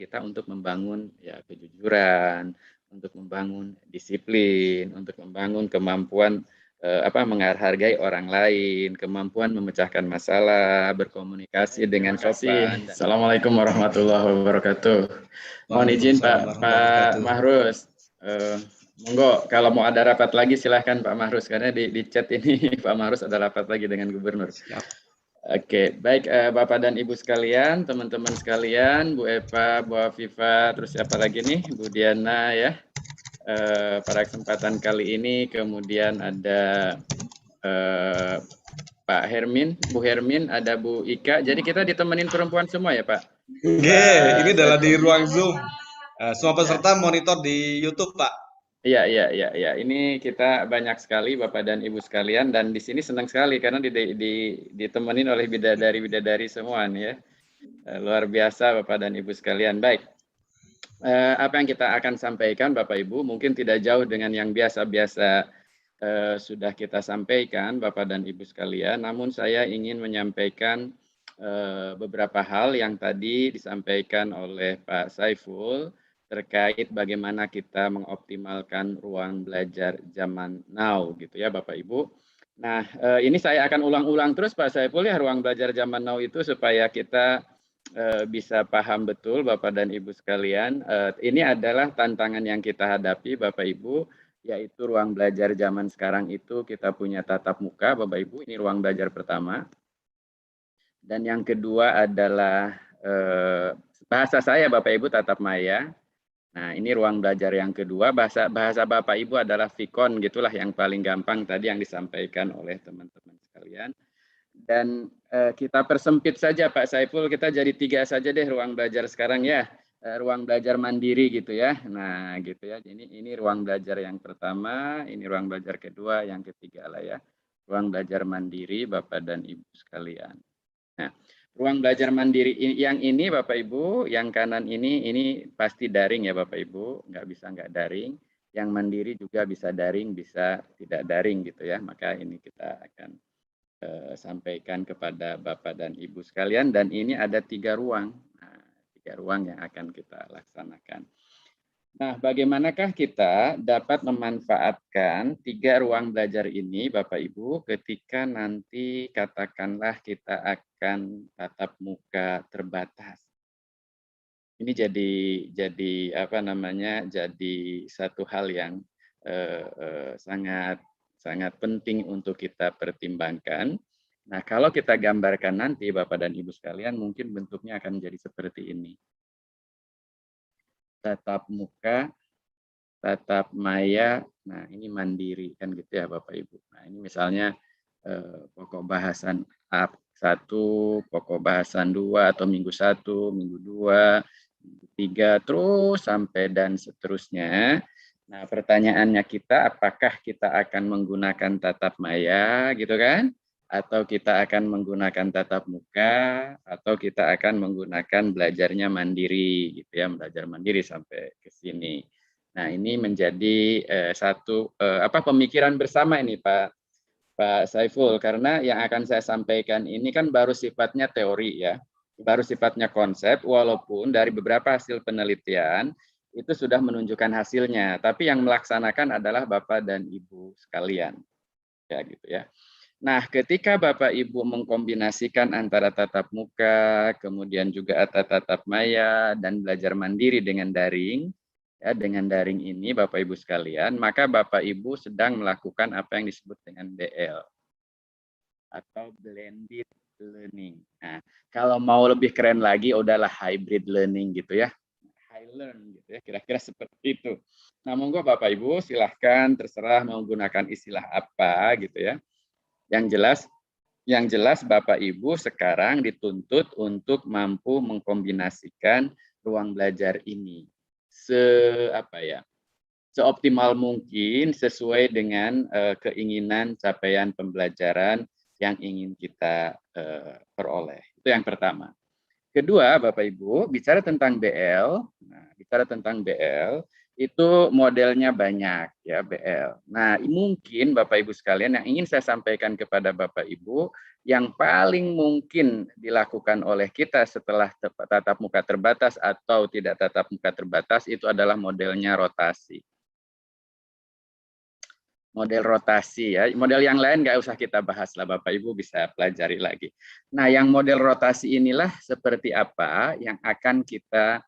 kita untuk membangun ya kejujuran, untuk membangun disiplin, untuk membangun kemampuan menghargai orang lain, kemampuan memecahkan masalah, berkomunikasi dengan Terima kasih. sopan. Assalamualaikum warahmatullahi wabarakatuh. Mohon izin Waalaikumsalam Pak warahmatullahi wabarakatuh. Mahrus. Monggo kalau mau ada rapat lagi silahkan Pak Mahrus, karena di chat ini Pak Mahrus ada rapat lagi dengan Gubernur. Siap. Oke, baik Bapak dan Ibu sekalian, teman-teman sekalian, Bu Eva, Bu Afifa, terus siapa lagi nih, Bu Diana ya. Pada kesempatan kali ini kemudian ada Pak Hermin, Bu Hermin, ada Bu Ika. Jadi kita ditemenin perempuan semua ya Pak? Oke, ini adalah di ruang Zoom. Semua peserta monitor di YouTube, Pak. Iya. Ini kita banyak sekali Bapak dan Ibu sekalian, dan di sini senang sekali karena ditemenin oleh bidadari-bidadari semua nih ya. Luar biasa Bapak dan Ibu sekalian. Baik. Apa yang kita akan sampaikan Bapak Ibu mungkin tidak jauh dengan yang biasa-biasa sudah kita sampaikan Bapak dan Ibu sekalian, namun saya ingin menyampaikan beberapa hal yang tadi disampaikan oleh Pak Saiful terkait bagaimana kita mengoptimalkan ruang belajar zaman now gitu ya Bapak Ibu. Nah, ini saya akan ulang-ulang terus Pak Saiful ya, ruang belajar zaman now itu supaya kita bisa paham betul Bapak dan Ibu sekalian. Ini adalah tantangan yang kita hadapi Bapak Ibu, yaitu ruang belajar zaman sekarang itu kita punya tatap muka Bapak Ibu, ini ruang belajar pertama. Dan yang kedua adalah bahasa saya Bapak Ibu tatap maya. Nah, ini ruang belajar yang kedua. Bahasa Bapak Ibu adalah Vicon, gitulah yang paling gampang tadi yang disampaikan oleh teman-teman sekalian. Dan kita persempit saja Pak Saiful, kita jadi 3 saja deh ruang belajar sekarang ya. Ruang belajar mandiri gitu ya. Nah, gitu ya. Ini ruang belajar yang pertama, ini ruang belajar kedua, yang ketiga lah ya. Ruang belajar mandiri Bapak dan Ibu sekalian. Nah, ruang belajar mandiri yang ini Bapak Ibu, yang kanan ini pasti daring ya Bapak Ibu, nggak bisa nggak daring. Yang mandiri juga bisa daring, bisa tidak daring gitu ya. Maka ini kita akan sampaikan kepada Bapak dan Ibu sekalian, dan ini ada 3 ruang. Nah, 3 ruang yang akan kita laksanakan. Nah, bagaimanakah kita dapat memanfaatkan 3 ruang belajar ini, Bapak Ibu, ketika nanti katakanlah kita akan tatap muka terbatas. Ini jadi apa namanya? Jadi satu hal yang sangat penting untuk kita pertimbangkan. Nah, kalau kita gambarkan nanti Bapak dan Ibu sekalian, mungkin bentuknya akan jadi seperti ini. Tatap muka, tatap maya, nah ini mandiri kan gitu ya Bapak Ibu. Nah ini misalnya pokok bahasan 1, pokok bahasan 2 atau minggu 1, minggu 2, minggu 3, terus sampai dan seterusnya. Nah pertanyaannya kita, apakah kita akan menggunakan tatap maya gitu kan? Atau kita akan menggunakan tatap muka, atau kita akan menggunakan belajarnya mandiri gitu ya, belajar mandiri sampai ke sini. Nah, ini menjadi satu pemikiran bersama ini Pak Saiful, karena yang akan saya sampaikan ini kan baru sifatnya teori ya, baru sifatnya konsep, walaupun dari beberapa hasil penelitian itu sudah menunjukkan hasilnya, tapi yang melaksanakan adalah Bapak dan Ibu sekalian, ya gitu ya. Nah, ketika Bapak Ibu mengkombinasikan antara tatap muka, kemudian juga tatap maya dan belajar mandiri dengan daring, ya dengan daring ini Bapak Ibu sekalian, maka Bapak Ibu sedang melakukan apa yang disebut dengan BL atau blended learning. Nah, kalau mau lebih keren lagi udahlah hybrid learning gitu ya. High learn gitu ya, kira-kira seperti itu. Nah, monggo Bapak Ibu silahkan terserah menggunakan istilah apa gitu ya. Yang jelas Bapak Ibu sekarang dituntut untuk mampu mengkombinasikan ruang belajar ini seoptimal mungkin sesuai dengan keinginan capaian pembelajaran yang ingin kita peroleh. Itu yang pertama. Kedua, Bapak Ibu, bicara tentang BL. Nah, bicara tentang BL, itu modelnya banyak ya BL. Nah, mungkin Bapak Ibu sekalian yang ingin saya sampaikan kepada Bapak Ibu, yang paling mungkin dilakukan oleh kita setelah tatap muka terbatas atau tidak tatap muka terbatas itu adalah modelnya rotasi. Model rotasi ya, model yang lain nggak usah kita bahas lah, Bapak Ibu bisa pelajari lagi. Nah, yang model rotasi inilah seperti apa yang akan kita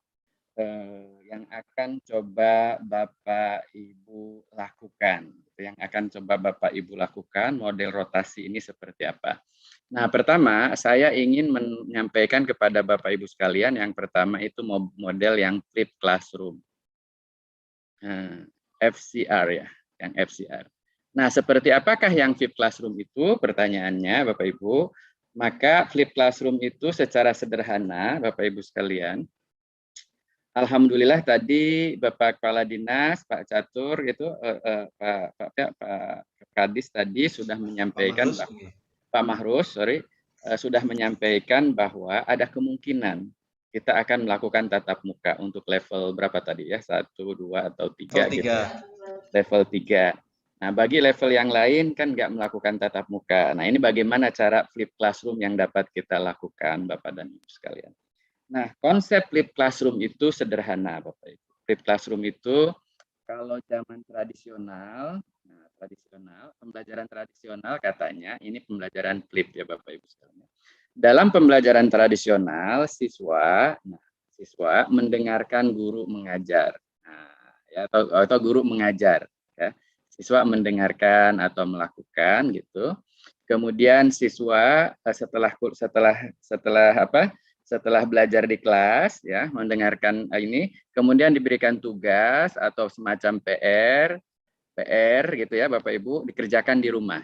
yang akan coba Bapak Ibu lakukan, yang akan coba Bapak Ibu lakukan model rotasi ini seperti apa. Nah, pertama saya ingin menyampaikan kepada Bapak Ibu sekalian, yang pertama itu model yang flipped classroom, FCR ya, yang FCR. Nah, seperti apakah yang flipped classroom itu? Pertanyaannya Bapak Ibu, maka flipped classroom itu secara sederhana Bapak Ibu sekalian, alhamdulillah tadi Bapak Kepala Dinas, Pak Catur itu Pak Kadis tadi sudah menyampaikan, Pak Mahrus, sudah menyampaikan bahwa ada kemungkinan kita akan melakukan tatap muka untuk level berapa tadi ya, 1, 2 atau 3 gitu. Level 3. Nah, bagi level yang lain kan nggak melakukan tatap muka. Nah, ini bagaimana cara flip classroom yang dapat kita lakukan Bapak dan Ibu sekalian. Nah, konsep flip classroom itu sederhana, Bapak Ibu. Flip classroom itu kalau zaman tradisional, pembelajaran tradisional katanya ini pembelajaran flip ya Bapak Ibu sekalian. Dalam pembelajaran tradisional, siswa mendengarkan guru mengajar, ya, atau guru mengajar, ya. Siswa mendengarkan atau melakukan gitu. Kemudian siswa setelah belajar di kelas ya, mendengarkan ini, kemudian diberikan tugas atau semacam PR gitu ya Bapak Ibu, dikerjakan di rumah.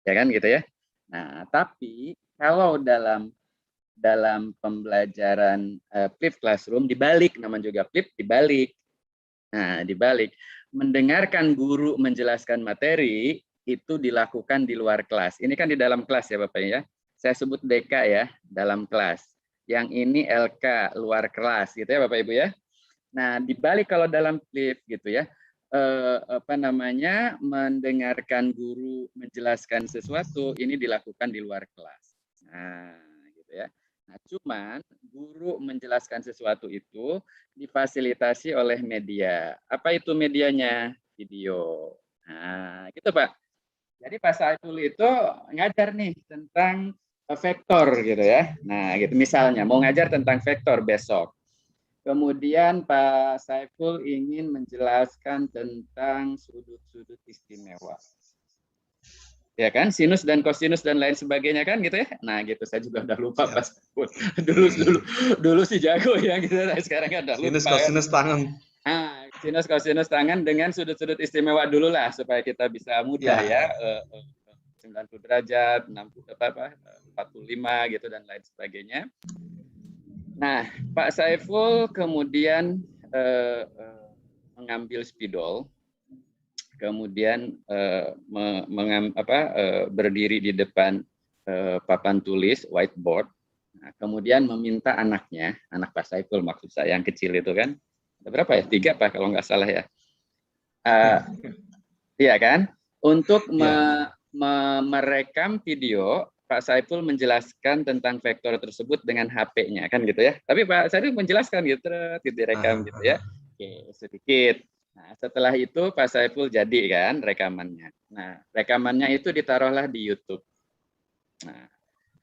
Ya kan gitu ya. Nah, tapi kalau dalam pembelajaran flip classroom dibalik, namanya juga flip, dibalik. Nah, dibalik. Mendengarkan guru menjelaskan materi itu dilakukan di luar kelas. Ini kan di dalam kelas ya Bapak ya. Saya sebut DK ya, dalam kelas. Yang ini LK, luar kelas gitu ya Bapak Ibu ya. Nah, dibalik kalau dalam flip gitu ya, mendengarkan guru menjelaskan sesuatu ini dilakukan di luar kelas. Nah, gitu ya. Nah, cuman guru menjelaskan sesuatu itu difasilitasi oleh media. Apa itu medianya? Video. Nah, gitu Pak. Jadi Pak Saiful itu ngajar nih tentang vektor gitu ya. Nah, gitu misalnya mau ngajar tentang vektor besok. Kemudian Pak Saiful ingin menjelaskan tentang sudut-sudut istimewa. Ya kan, sinus dan kosinus dan lain sebagainya kan gitu ya. Nah, gitu saya juga udah lupa Pak Saiful. Dulu sih jago ya gitu. Sekarang udah lupa. Sinus kosinus tangan. Nah, sinus kosinus tangan dengan sudut-sudut istimewa dulu lah supaya kita bisa mudah ya. 90 derajat, 60 45 gitu dan lain sebagainya. Nah, Pak Saiful kemudian mengambil spidol, kemudian berdiri di depan papan tulis whiteboard, nah, kemudian meminta anaknya, anak Pak Saiful maksud saya yang kecil itu kan, ada berapa ya? 3 Pak kalau nggak salah ya. Iya kan? Untuk merekam video Pak Saiful menjelaskan tentang vektor tersebut dengan HP-nya kan gitu ya. Tapi Pak Saiful menjelaskan gitu, direkam gitu ya. Oke, sedikit. Nah, setelah itu Pak Saiful jadi kan rekamannya. Nah, rekamannya itu ditaruhlah di YouTube. Nah,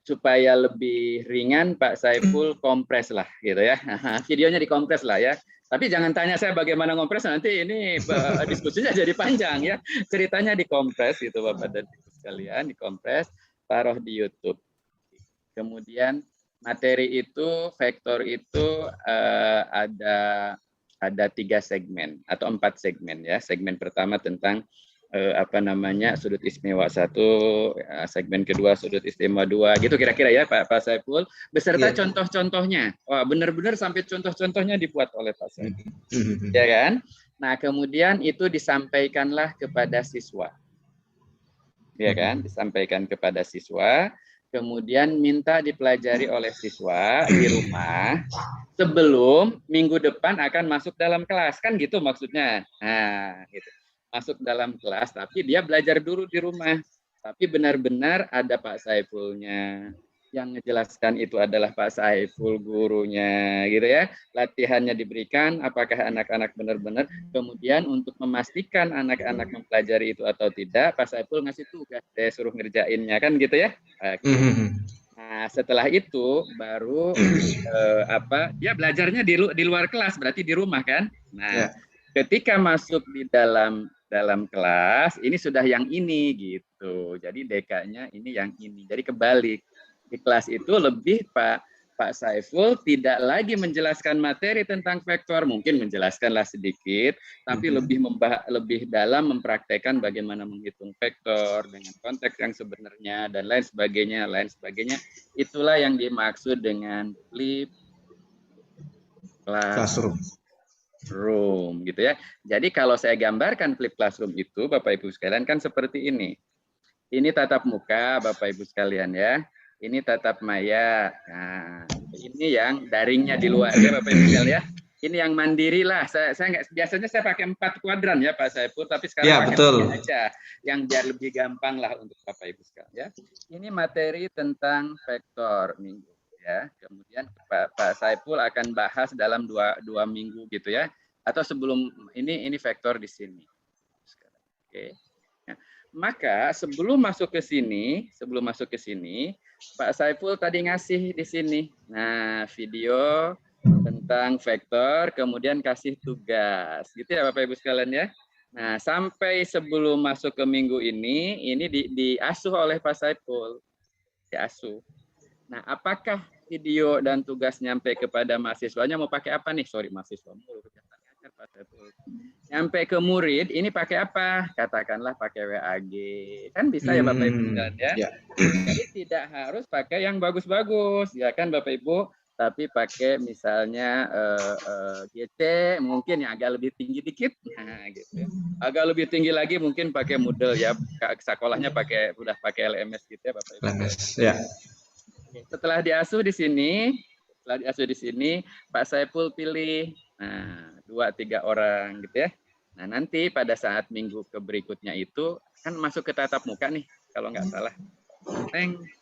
supaya lebih ringan Pak Saiful kompres lah gitu ya. Nah, videonya dikompres lah ya. Tapi jangan tanya saya bagaimana ngompres, nanti ini diskusinya jadi panjang ya. Ceritanya dikompres gitu Bapak dan Ibu sekalian, dikompres, taruh di YouTube. Kemudian materi itu, vektor itu ada 3 segmen atau 4 segmen ya. Segmen pertama tentang sudut istimewa 1, segmen kedua sudut istimewa 2, gitu kira-kira ya Pak Saiful, beserta contoh-contohnya. Wah, benar-benar sampai contoh-contohnya dibuat oleh Pak Saiful. Ya kan? Nah, kemudian itu disampaikanlah kepada siswa. Ya kan? Disampaikan kepada siswa, kemudian minta dipelajari oleh siswa di rumah sebelum minggu depan akan masuk dalam kelas, kan gitu maksudnya. Nah, gitu. Masuk dalam kelas, tapi dia belajar dulu di rumah. Tapi benar-benar ada Pak Saifulnya. Yang ngejelaskan itu adalah Pak Saiful gurunya, gitu ya. Latihannya diberikan, apakah anak-anak benar-benar. Kemudian untuk memastikan anak-anak mempelajari itu atau tidak, Pak Saiful ngasih tugas, saya suruh ngerjainnya, kan gitu ya. Oke. Nah, setelah itu baru dia belajarnya di luar kelas, berarti di rumah kan. Nah, ketika masuk di dalam kelas, ini sudah yang ini gitu. Jadi DK-nya ini yang ini. Jadi kebalik. Di kelas itu lebih Pak Saiful tidak lagi menjelaskan materi tentang vektor, mungkin menjelaskanlah sedikit, tapi lebih dalam mempraktekkan bagaimana menghitung vektor dengan konteks yang sebenarnya dan lain sebagainya, Itulah yang dimaksud dengan flip classroom gitu ya. Jadi kalau saya gambarkan flip classroom itu, Bapak Ibu sekalian, kan seperti ini. Ini tatap muka, Bapak Ibu sekalian ya. Ini tatap maya. Nah, ini yang daringnya di luar ya Bapak Ibu sekalian ya. Ini yang mandiri lah. Saya nggak, biasanya saya pakai 4 kuadran ya Pak Saiful, tapi sekarang pakai 3 aja, yang biar lebih gampang lah untuk Bapak Ibu sekalian ya. Ini materi tentang vektor minggu ya. Kemudian Pak Saiful akan bahas dalam dua minggu gitu ya. Atau sebelum ini vektor di sini. Oke. Nah, maka sebelum masuk ke sini, Pak Saiful tadi ngasih di sini. Nah, video tentang vektor, kemudian kasih tugas. Gitu ya Bapak Ibu sekalian ya. Nah, sampai sebelum masuk ke minggu ini diasuh oleh Pak Saiful. Diasuh. Nah, apakah video dan tugas nyampe kepada mahasiswanya mau pakai apa nih? Sorry, mahasiswa mulu. Nyampe ke murid, ini pakai apa? Katakanlah pakai WAG. Kan bisa ya Bapak Ibu sekalian ya. Jadi tidak harus pakai yang bagus-bagus, ya kan Bapak Ibu. Tapi pakai misalnya GC, mungkin yang agak lebih tinggi dikit. Nah, gitu ya. Agak lebih tinggi lagi mungkin pakai Moodle ya. Sekolahnya udah pakai LMS gitu ya Bapak Ibu. LMS, ya. Setelah diasuh di sini, Pak Saiful pilih 2-3 orang gitu ya. Nah, nanti pada saat minggu berikutnya itu kan masuk ke tatap muka nih, kalau nggak salah.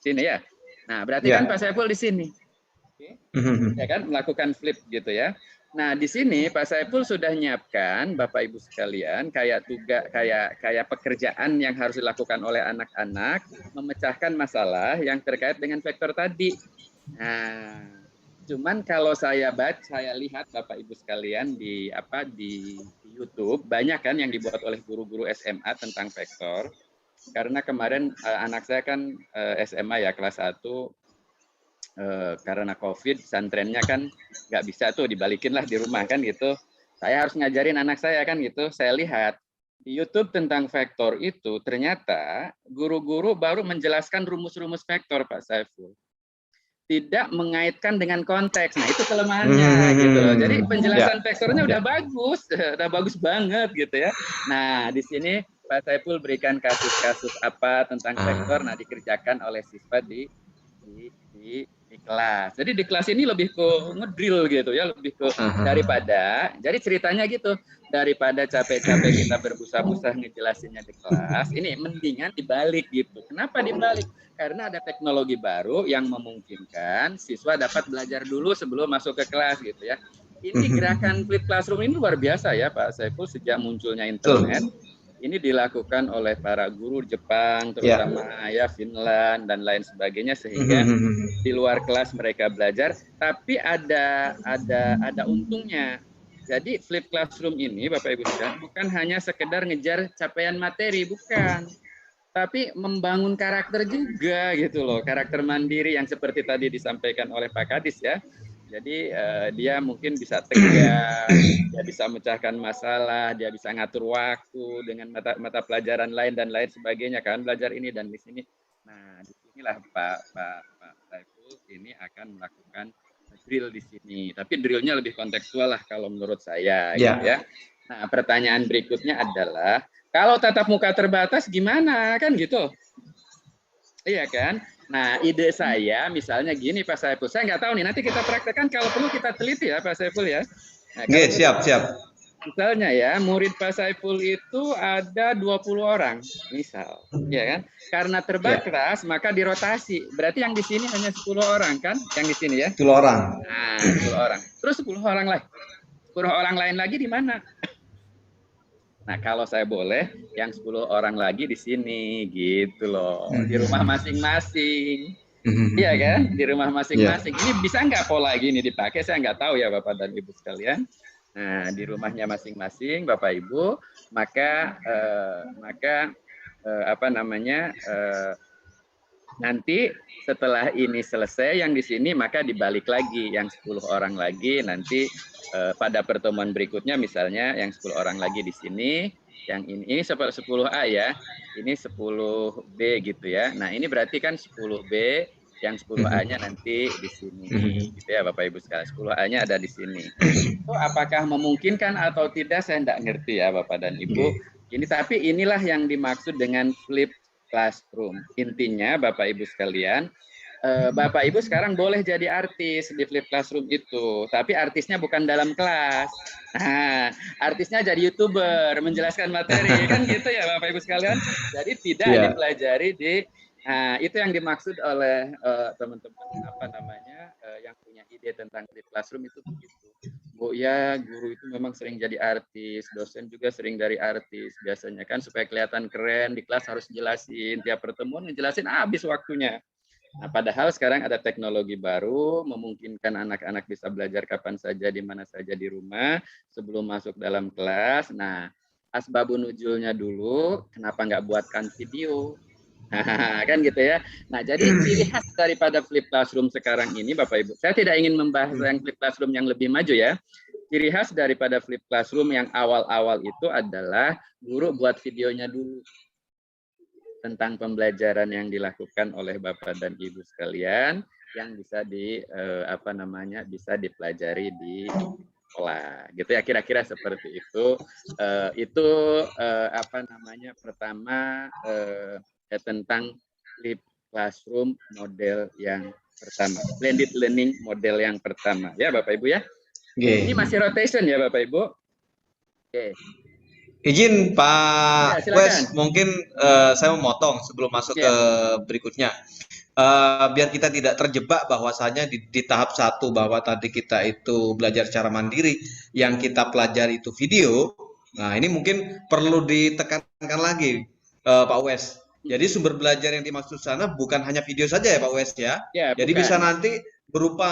Sini ya. Nah, berarti kan Pak Saiful di sini. Ya kan, melakukan flip gitu ya. Nah, di sini Pak Saiful sudah nyiapkan Bapak Ibu sekalian kayak pekerjaan yang harus dilakukan oleh anak-anak memecahkan masalah yang terkait dengan vektor tadi. Nah, cuman kalau saya lihat Bapak Ibu sekalian di YouTube banyak kan yang dibuat oleh guru-guru SMA tentang vektor. Karena kemarin anak saya kan SMA ya kelas 1 karena COVID, pesantrennya kan nggak bisa tuh dibalikin lah di rumah kan gitu. Saya harus ngajarin anak saya kan gitu. Saya lihat di YouTube tentang vektor itu ternyata guru-guru baru menjelaskan rumus-rumus vektor Pak Saiful. Tidak mengaitkan dengan konteks. Nah itu kelemahannya gitu loh. Jadi penjelasan vektornya udah bagus banget gitu ya. Nah di sini Pak Saiful berikan kasus-kasus apa tentang vektor. Nah dikerjakan oleh siswa di kelas. Jadi di kelas ini lebih ke ngedrill gitu ya, lebih ke daripada. Jadi ceritanya gitu, daripada capek-capek kita berbusa-busa ngejelasinnya di kelas, ini mendingan dibalik gitu. Kenapa dibalik? Karena ada teknologi baru yang memungkinkan siswa dapat belajar dulu sebelum masuk ke kelas gitu ya. Ini gerakan flip classroom ini luar biasa ya Pak Saiful sejak munculnya internet. Ini dilakukan oleh para guru Jepang, terutama ya Finland dan lain sebagainya, sehingga di luar kelas mereka belajar. Tapi ada untungnya. Jadi flip classroom ini, Bapak Ibu sekalian, bukan hanya sekedar ngejar capaian materi, bukan. Tapi membangun karakter juga gitu loh, karakter mandiri yang seperti tadi disampaikan oleh Pak Kadis ya. Jadi dia mungkin bisa tegas, dia bisa memecahkan masalah, dia bisa ngatur waktu dengan mata pelajaran lain dan lain sebagainya kan, belajar ini dan di sini. Nah, disinilah Pak Saiful ini akan melakukan drill di sini. Tapi drillnya lebih kontekstual lah kalau menurut saya. Gitu ya. Nah, pertanyaan berikutnya adalah kalau tatap muka terbatas gimana kan gitu? Iya kan? Nah, ide saya misalnya gini Pak Saiful, saya nggak tahu nih, nanti kita praktekkan kalau perlu kita teliti ya Pak Saiful ya. Nah, Oke, siap, siap. Misalnya ya, murid Pak Saiful itu ada 20 orang, misal, ya kan? Karena terbatas, maka dirotasi. Berarti yang di sini hanya 10 orang kan? Yang di sini ya? 10 orang. Nah, 10 orang. Terus 10 orang lain. 10 orang lain lagi di mana? Nah, kalau saya boleh, yang 10 orang lagi di sini, gitu loh. Di rumah masing-masing. Iya kan? Di rumah masing-masing. Ini bisa nggak pola gini dipakai? Saya nggak tahu ya Bapak dan Ibu sekalian. Nah, di rumahnya masing-masing, Bapak Ibu, maka nanti setelah ini selesai yang di sini, maka dibalik lagi yang 10 orang lagi nanti pada pertemuan berikutnya, misalnya yang 10 orang lagi di sini, yang ini 10A ya, ini 10B gitu ya. Nah, ini berarti kan 10B, yang 10A-nya nanti di sini, gitu ya Bapak Ibu sekalian. 10A-nya ada di sini. Itu apakah memungkinkan atau tidak, saya tidak ngerti ya Bapak dan Ibu. Ini tapi inilah yang dimaksud dengan flip classroom. Intinya Bapak Ibu sekalian, Bapak Ibu sekarang boleh jadi artis di flip classroom itu, tapi artisnya bukan dalam kelas. Nah, artisnya jadi YouTuber, menjelaskan materi, kan gitu ya Bapak Ibu sekalian. Jadi tidak dipelajari di, nah itu yang dimaksud oleh teman-teman yang punya ide tentang flip classroom itu begitu. Bu ya, guru itu memang sering jadi artis, dosen juga sering dari artis. Biasanya kan supaya kelihatan keren di kelas harus jelasin, tiap pertemuan ngejelasin habis waktunya. Nah, padahal sekarang ada teknologi baru memungkinkan anak-anak bisa belajar kapan saja, di mana saja di rumah sebelum masuk dalam kelas. Nah, asbabun nuzulnya dulu, kenapa nggak buatkan video? Nah, kan gitu ya. Nah, jadi ciri khas daripada flip classroom sekarang ini, Bapak Ibu, saya tidak ingin membahas yang flip classroom yang lebih maju ya. Ciri khas daripada flip classroom yang awal-awal itu adalah guru buat videonya dulu tentang pembelajaran yang dilakukan oleh Bapak dan Ibu sekalian, yang bisa bisa dipelajari di sekolah, gitu ya, kira-kira seperti itu. Pertama tentang flip classroom model yang pertama, blended learning model yang pertama, ya Bapak Ibu ya. Ini masih rotation ya Bapak Ibu. Oke. Izin Pak Wes, mungkin saya mau motong sebelum masuk ke berikutnya. Biar kita tidak terjebak bahwasanya di tahap 1 bahwa tadi kita itu belajar secara mandiri, yang kita pelajari itu video. Nah, ini mungkin perlu ditekankan lagi Pak Wes. Jadi sumber belajar yang dimaksud sana bukan hanya video saja ya Pak Wes ya. Jadi bukan. Bisa nanti berupa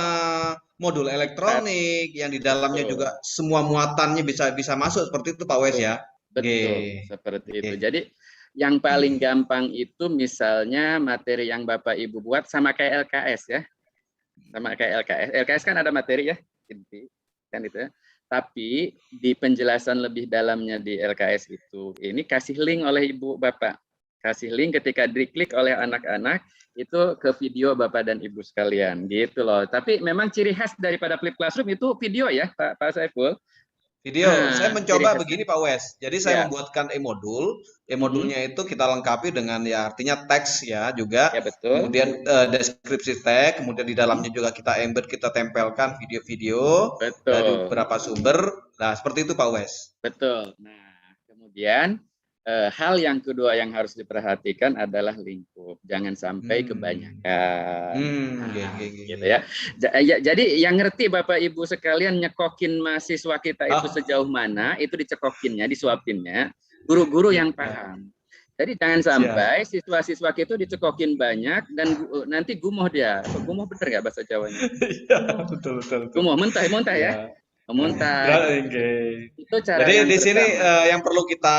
modul elektronik yang di dalamnya juga semua muatannya bisa masuk seperti itu Pak Wes ya. Betul, seperti itu. Jadi yang paling gampang itu misalnya materi yang Bapak Ibu buat sama kayak LKS ya. Sama kayak LKS. LKS kan ada materi ya, kan itu ya. Tapi di penjelasan lebih dalamnya di LKS itu, ini kasih link oleh Ibu Bapak. Kasih link ketika diklik oleh anak-anak itu ke video Bapak dan Ibu sekalian, gitu loh. Tapi memang ciri khas daripada flip classroom itu video ya, Pak Saiful. Video, saya mencoba begini Pak Wes. Jadi saya membuatkan e-modul. E-modulnya itu kita lengkapi dengan ya artinya teks ya juga. Ya, betul. Kemudian deskripsi teks, kemudian di dalamnya juga kita embed, kita tempelkan video-video dari beberapa sumber. Nah, seperti itu Pak Wes. Betul. Nah, kemudian hal yang kedua yang harus diperhatikan adalah lingkup. Jangan sampai kebanyakan. Gitu ya. Jadi yang ngerti Bapak Ibu sekalian nyekokin mahasiswa kita itu sejauh mana, itu dicekokinnya, disuapinnya, guru-guru yang paham. Jadi jangan sampai siswa-siswa itu dicekokin banyak dan nanti gumoh dia. Gumoh bener nggak bahasa Jawanya? Iya, betul. Gumoh, muntah ya. Memuntah. Itu cara. Jadi di sini yang perlu kita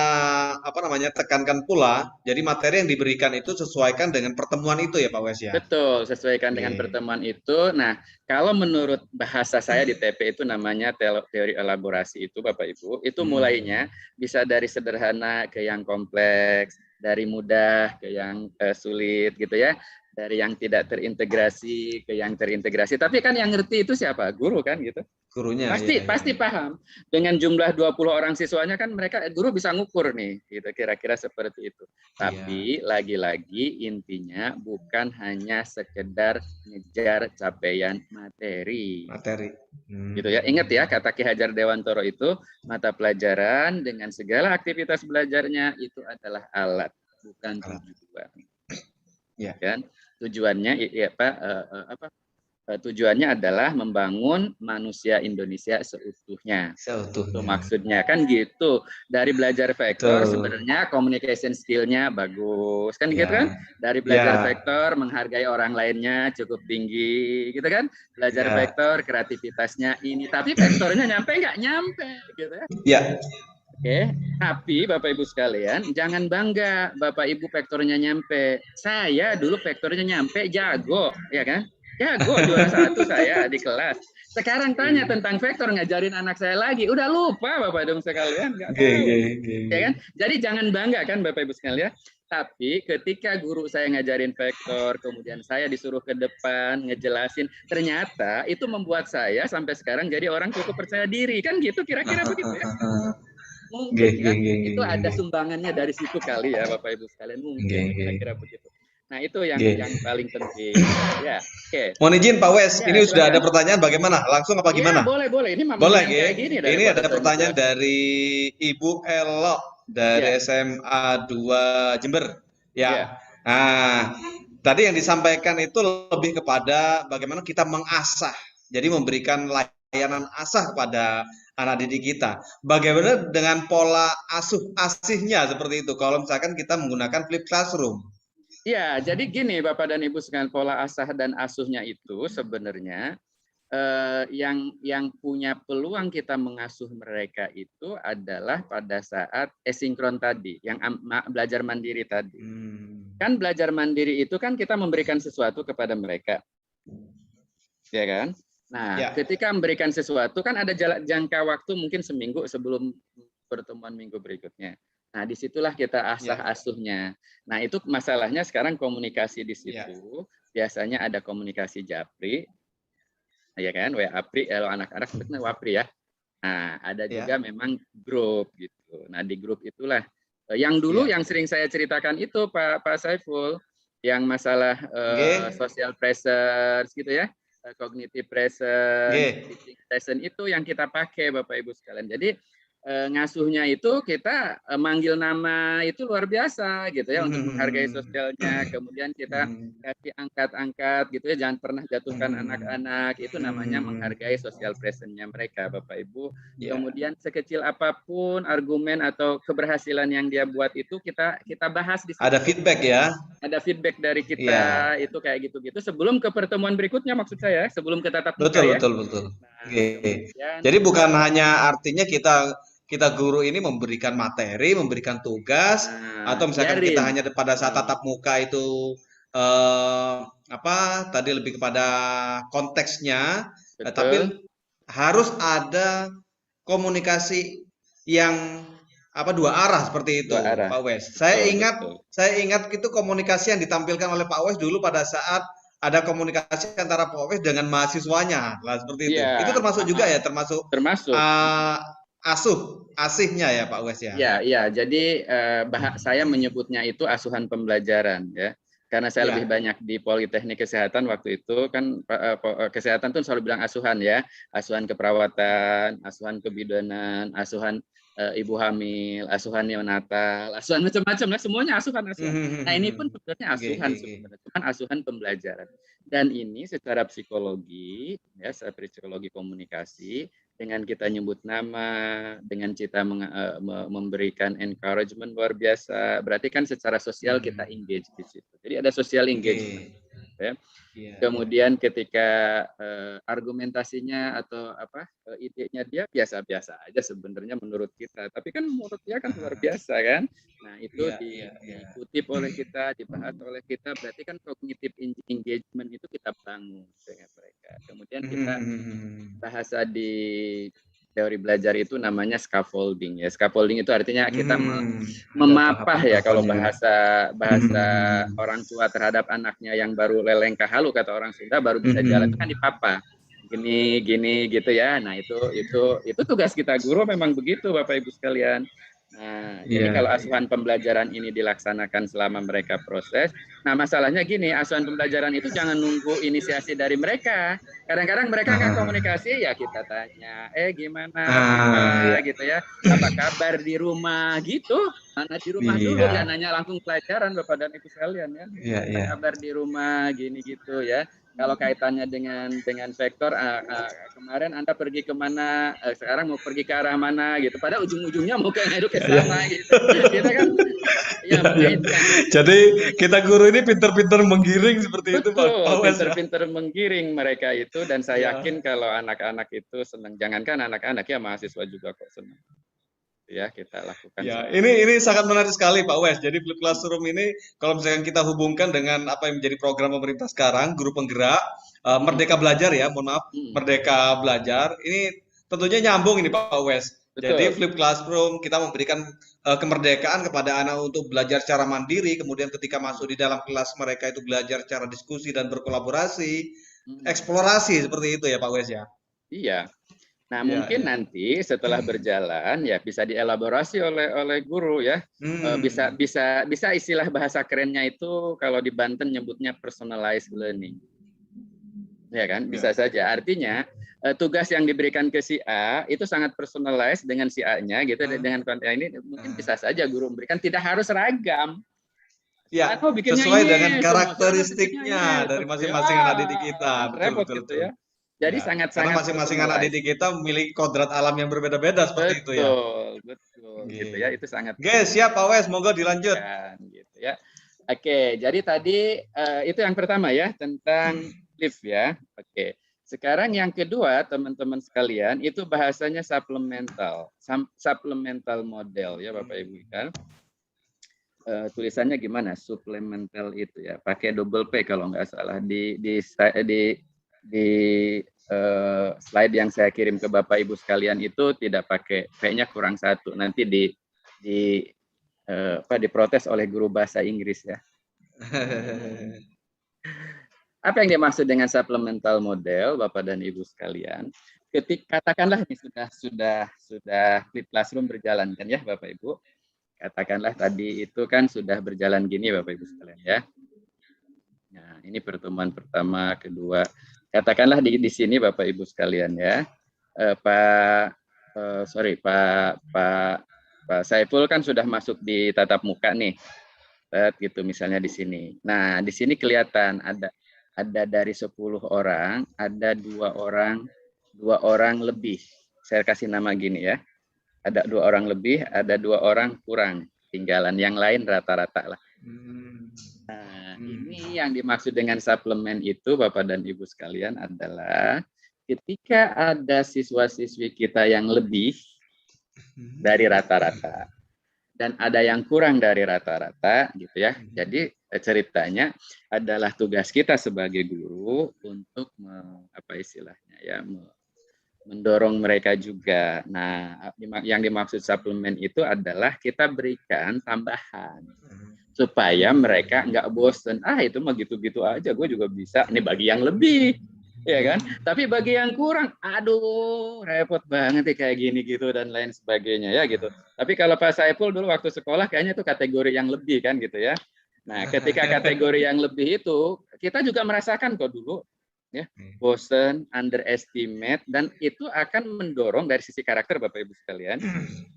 tekankan pula, jadi materi yang diberikan itu sesuaikan dengan pertemuan itu ya Pak Wes ya. Betul, sesuaikan dengan pertemuan itu. Nah, kalau menurut bahasa saya di TP itu namanya teori elaborasi itu Bapak Ibu, itu mulainya bisa dari sederhana ke yang kompleks, dari mudah ke yang sulit gitu ya. dari yang tidak terintegrasi ke yang terintegrasi. Tapi kan yang ngerti itu siapa? Guru kan gitu. Gurunya. Pasti paham. Dengan jumlah 20 orang siswanya kan mereka guru bisa ngukur nih, gitu kira-kira seperti itu. Tapi lagi-lagi intinya bukan hanya sekedar ngejar capaian materi. Gitu ya. Ingat ya kata Ki Hajar Dewantoro itu, mata pelajaran dengan segala aktivitas belajarnya itu adalah alat, bukan tujuan. Ya. Kan? Tujuannya tujuannya adalah membangun manusia Indonesia seutuhnya. Itu maksudnya kan gitu. Dari belajar vektor sebenarnya communication skill-nya bagus kan gitu kan? Dari belajar vektor menghargai orang lainnya cukup tinggi gitu kan? Belajar vektor kreativitasnya ini, tapi vektornya nyampe nggak nyampe gitu ya? Ya. Oke, tapi Bapak Ibu sekalian, jangan bangga Bapak Ibu vektornya nyampe. Saya dulu vektornya nyampe, jago, ya kan? Jago, juara 1 saya di kelas. Sekarang tanya tentang vektor, ngajarin anak saya lagi, udah lupa Bapak Ibu sekalian, nggak tahu. Ya kan? Jadi jangan bangga kan Bapak Ibu sekalian. Tapi ketika guru saya ngajarin vektor, kemudian saya disuruh ke depan, ngejelasin, ternyata itu membuat saya sampai sekarang jadi orang cukup percaya diri. Kan gitu, kira-kira begitu ya. Mungkin kan itu ada sumbangannya dari situ kali ya Bapak Ibu sekalian, mungkin kira-kira begitu. Nah itu yang paling penting ya. Mohon izin Pak Wes, ini sudah ada pertanyaan bagaimana? Langsung apa gimana? Boleh ini boleh kayak gini. Ini ada pertanyaan dari Ibu Elo dari SMA 2 Jember ya. Nah tadi yang disampaikan itu lebih kepada bagaimana kita mengasah, jadi memberikan layanan asah kepada anak didik kita. Bagaimana dengan pola asihnya seperti itu kalau misalkan kita menggunakan flip classroom? Ya, jadi gini Bapak dan Ibu sekalian, pola asah dan asuhnya itu sebenarnya yang punya peluang kita mengasuh mereka itu adalah pada saat asinkron tadi, yang belajar mandiri tadi. Kan belajar mandiri itu kan kita memberikan sesuatu kepada mereka. Ya kan? Nah, ketika memberikan sesuatu kan ada jangka waktu mungkin seminggu sebelum pertemuan minggu berikutnya. Nah, disitulah kita asah-asuhnya. Nah, itu masalahnya sekarang komunikasi di situ. Biasanya ada komunikasi japri, ya kan? WA-pri, kalau anak-anak sebetulnya WA-pri ya. Nah, ada juga memang grup gitu. Nah, di grup itulah yang dulu yang sering saya ceritakan itu Pak Saiful, yang masalah social pressures gitu ya. Cognitive presence, teaching presence itu yang kita pakai Bapak Ibu sekalian. Jadi ngasuhnya itu kita manggil nama itu luar biasa gitu ya untuk menghargai sosialnya. Kemudian kita kasih angkat-angkat gitu ya, jangan pernah jatuhkan anak-anak, itu namanya menghargai sosial presence-nya mereka Bapak Ibu. Kemudian sekecil apapun argumen atau keberhasilan yang dia buat itu kita bahas di situ. Ada feedback ya. Ada feedback dari kita itu kayak gitu-gitu sebelum ke pertemuan berikutnya, maksud saya sebelum ke tatap muka ya. Betul. Nah, jadi bukan hanya artinya kita guru ini memberikan materi, memberikan tugas, atau misalkan kita hanya pada saat tatap muka itu tadi lebih kepada konteksnya, tapi harus ada komunikasi yang dua arah seperti itu, Pak Wes. Saya ingat itu komunikasi yang ditampilkan oleh Pak Wes dulu pada saat ada komunikasi antara Pak Wes dengan mahasiswanya, lah seperti itu. Itu termasuk juga ya, termasuk. Asihnya ya Pak Wes ya. Iya. Jadi saya menyebutnya itu asuhan pembelajaran ya. Karena saya lebih banyak di Politeknik Kesehatan waktu itu kan kesehatan tuh selalu bilang asuhan ya, asuhan keperawatan, asuhan kebidanan, asuhan ibu hamil, asuhan neonatal, asuhan macam-macam lah, semuanya asuhan. Nah ini pun sebenarnya asuhan sebenarnya, cuman asuhan pembelajaran. Dan ini secara psikologi ya, secara psikologi komunikasi, dengan kita nyebut nama, dengan kita memberikan encouragement luar biasa, berarti kan secara sosial kita engage di situ. Jadi ada social engagement. Ya. Kemudian ketika argumentasinya atau idenya dia biasa-biasa aja sebenarnya menurut kita, tapi kan menurut dia kan luar biasa kan. Nah itu dikutip oleh kita, dibahas oleh kita, berarti kan cognitive engagement itu kita bangun dengan mereka. Kemudian kita bahasa di teori belajar itu namanya scaffolding ya. Scaffolding itu artinya kita memapah ada ya kalau tahapan-tahapannya. bahasa orang tua terhadap anaknya yang baru lelengkah halu kata orang Sunda baru bisa jalan itu kan dipapah. Gini gitu ya. Nah, itu tugas kita guru memang begitu Bapak Ibu sekalian. Nah, jadi kalau asuhan pembelajaran ini dilaksanakan selama mereka proses, nah masalahnya gini, asuhan pembelajaran itu jangan nunggu inisiasi dari mereka. Kadang-kadang mereka nggak komunikasi, ya kita tanya, gimana gitu ya, apa kabar di rumah gitu. Mana di rumah dulu, nggak nanya langsung pelajaran Bapak dan Ibu sekalian ya. Apa kabar di rumah, gini gitu ya. Kalau kaitannya dengan vektor, kemarin Anda pergi kemana, sekarang mau pergi ke arah mana gitu. Pada ujung-ujungnya mau ke sana gitu. Kita kan, ya mengaitkan. Jadi kita guru ini pinter-pinter menggiring seperti itu Pak. Betul, pinter-pinter menggiring mereka itu, dan saya yakin kalau anak-anak itu senang. Jangankan anak-anak ya, mahasiswa juga kok senang. Ya, kita lakukan. Ya, ini sangat menarik sekali Pak Wes. Jadi Flip Classroom ini kalau misalkan kita hubungkan dengan apa yang menjadi program pemerintah sekarang, guru penggerak, Merdeka Belajar ya, mohon maaf, Merdeka Belajar, ini tentunya nyambung ini Pak Wes. Betul. Jadi Flip Classroom kita memberikan kemerdekaan kepada anak untuk belajar secara mandiri, kemudian ketika masuk di dalam kelas mereka itu belajar secara diskusi dan berkolaborasi, eksplorasi seperti itu ya Pak Wes ya. Iya. Nah, mungkin nanti setelah berjalan ya bisa dielaborasi oleh guru ya. Bisa istilah bahasa kerennya itu kalau di Banten nyebutnya personalized learning. Ya kan? Bisa saja. Artinya tugas yang diberikan ke si A itu sangat personalized dengan si A-nya gitu, dengan konten ini mungkin bisa saja guru memberikan, tidak harus seragam. Ya, sesuai dengan karakteristiknya dari masing-masing anak didik kita. Betul gitu ya. Jadi sangat-sangat masing-masing anak didik kita memiliki kodrat alam yang berbeda-beda seperti itu ya. Betul, gitu ya. Itu sangat. Guys, siap Pak Wes, monggo dilanjut. Gitu ya. Oke, jadi tadi itu yang pertama ya tentang lift ya. Oke. Sekarang yang kedua, teman-teman sekalian, itu bahasanya supplemental model ya Bapak Ibu kan. Tulisannya gimana? Supplemental itu ya, pakai double P kalau nggak salah di slide yang saya kirim ke Bapak Ibu sekalian itu tidak pakai P-nya kurang 1. Nanti diprotes oleh guru bahasa Inggris ya. Apa yang dimaksud dengan supplemental model Bapak dan Ibu sekalian? Katakanlah ini sudah Flip Classroom berjalan kan ya Bapak Ibu. Katakanlah tadi itu kan sudah berjalan gini Bapak Ibu sekalian ya. Nah, ini pertemuan pertama, kedua. Katakanlah di sini Bapak Ibu sekalian ya, Pak Saiful kan sudah masuk di tatap muka nih, gitu misalnya di sini. Nah di sini kelihatan ada dari 10 orang, ada 2 orang lebih. Saya kasih nama gini ya, ada 2 orang lebih, ada 2 orang kurang, tinggalan yang lain rata-rata lah. Nah, ini yang dimaksud dengan suplemen itu Bapak dan Ibu sekalian adalah ketika ada siswa-siswi kita yang lebih dari rata-rata dan ada yang kurang dari rata-rata gitu ya. Jadi ceritanya adalah tugas kita sebagai guru untuk mendorong mereka juga. Nah, yang dimaksud suplemen itu adalah kita berikan tambahan supaya mereka nggak bosen. Itu mah gitu-gitu aja, gue juga bisa. Ini bagi yang lebih, ya kan? Tapi bagi yang kurang, aduh, repot banget ya kayak gini gitu dan lain sebagainya ya gitu. Tapi kalau Pak Saiful dulu waktu sekolah kayaknya itu kategori yang lebih kan gitu ya. Nah, ketika kategori yang lebih itu, kita juga merasakan kok dulu, ya, bosen, underestimate, dan itu akan mendorong dari sisi karakter Bapak Ibu sekalian.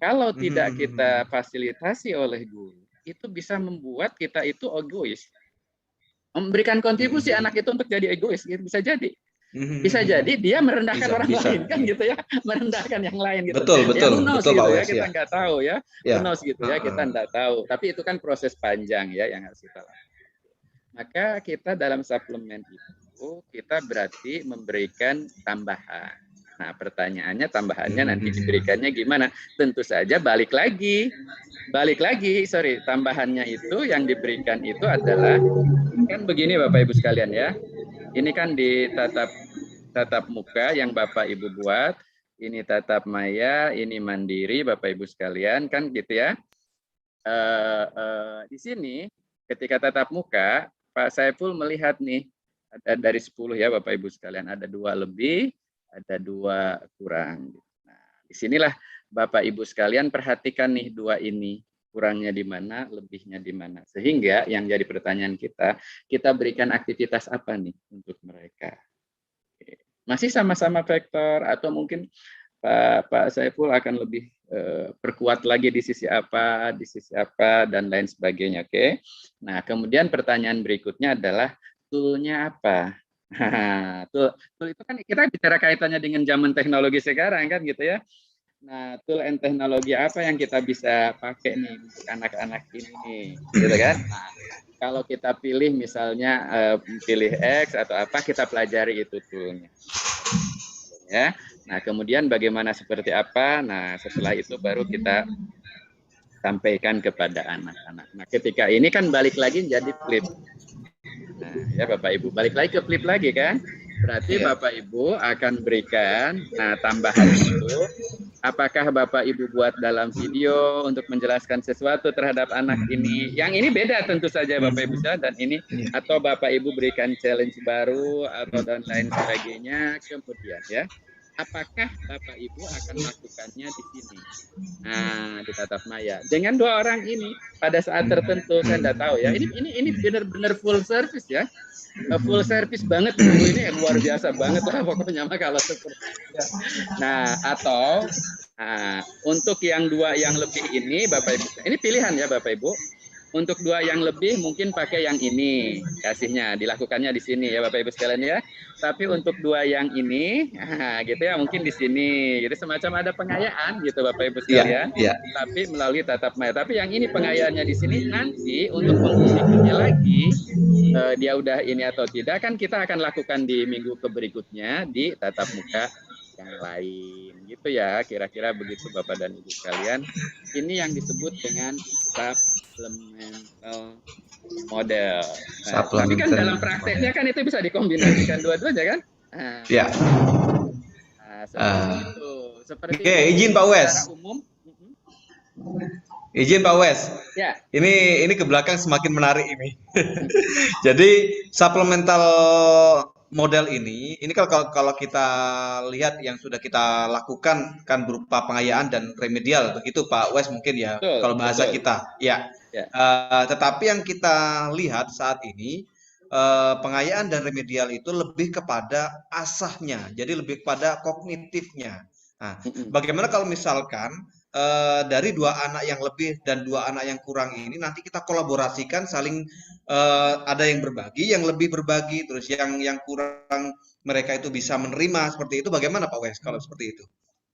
Kalau tidak kita fasilitasi oleh guru, itu bisa membuat kita itu egois, memberikan kontribusi anak itu untuk jadi egois, gitu. Bisa jadi dia merendahkan orang lain kan gitu ya, merendahkan yang lain gitu. Betul gitu Pak ya, kita nggak tahu ya, gitu ya, kita nggak tahu. Tapi itu kan proses panjang ya yang harus kita lakukan. Maka kita dalam suplemen itu kita berarti memberikan tambahan. Nah, pertanyaannya tambahannya nanti diberikannya gimana? Tentu saja balik lagi, tambahannya itu yang diberikan itu adalah kan begini Bapak Ibu sekalian ya. Ini kan di tatap muka yang Bapak Ibu buat, ini tatap maya, ini mandiri, Bapak Ibu sekalian, kan gitu ya. Di sini ketika tatap muka, Pak Saiful melihat nih, ada dari 10 ya Bapak Ibu sekalian, ada 2 lebih, ada 2 kurang. Nah, disinilah Bapak Ibu sekalian perhatikan nih 2 ini, kurangnya di mana, lebihnya di mana. Sehingga yang jadi pertanyaan kita berikan aktivitas apa nih untuk mereka. Masih sama-sama vektor atau mungkin Pak Saiful akan lebih perkuat lagi di sisi apa, dan lain sebagainya. Oke. Nah, kemudian pertanyaan berikutnya adalah tool-nya apa? Tool itu kan kita bicara kaitannya dengan zaman teknologi sekarang kan gitu ya. Nah, tool and teknologi apa yang kita bisa pakai nih untuk anak-anak ini nih, gitu kan? Nah, kalau kita pilih misalnya pilih X atau apa, kita pelajari itu toolnya. Ya. Nah, kemudian bagaimana seperti apa? Nah, setelah itu baru kita sampaikan kepada anak-anak. Nah, ketika ini kan balik lagi jadi flip. Nah, ya Bapak Ibu, balik lagi ke flip lagi kan? Berarti Bapak Ibu akan berikan tambahan itu. Apakah Bapak Ibu buat dalam video untuk menjelaskan sesuatu terhadap anak ini? Yang ini beda tentu saja Bapak Ibu dan ini, atau Bapak Ibu berikan challenge baru atau dan lain sebagainya. Kemudian ya, apakah Bapak Ibu akan melakukannya di sini? Nah, di tatap maya. Dengan 2 orang ini pada saat tertentu saya tidak tahu ya. Ini benar-benar full service ya. Full service banget ini luar biasa banget lah pokoknya mah kalau seperti itu. Nah, atau untuk yang 2 yang lebih ini Bapak Ibu, ini pilihan ya Bapak Ibu. Untuk 2 yang lebih mungkin pakai yang ini, kasihnya dilakukannya di sini ya Bapak Ibu sekalian ya. Tapi untuk 2 yang ini, gitu ya mungkin di sini. Jadi semacam ada pengayaan gitu Bapak Ibu sekalian. Tapi melalui tatap maya. Tapi yang ini pengayaannya di sini, nanti untuk mengujinya lagi dia udah ini atau tidak kan kita akan lakukan di minggu berikutnya di tatap muka yang lain gitu ya, kira-kira begitu Bapak dan Ibu sekalian. Ini yang disebut dengan supplemental model. Nah, tapi kan dalam prakteknya kan itu bisa dikombinasikan dua-duanya kan? Ya. Seperti itu. Oke, izin Pak Wes. Izin Pak Wes. Ya. Ini ke belakang semakin menarik ini. Jadi supplemental model ini kalau kita lihat yang sudah kita lakukan kan berupa pengayaan dan remedial begitu Pak Wes mungkin ya, kalau bahasa kita ya. Tetapi yang kita lihat saat ini pengayaan dan remedial itu lebih kepada asahnya, jadi lebih kepada kognitifnya. Nah, bagaimana kalau misalkan dari 2 anak yang lebih dan 2 anak yang kurang ini nanti kita kolaborasikan saling ada yang berbagi, yang lebih berbagi, terus yang kurang mereka itu bisa menerima seperti itu. Bagaimana Pak Wes kalau seperti itu?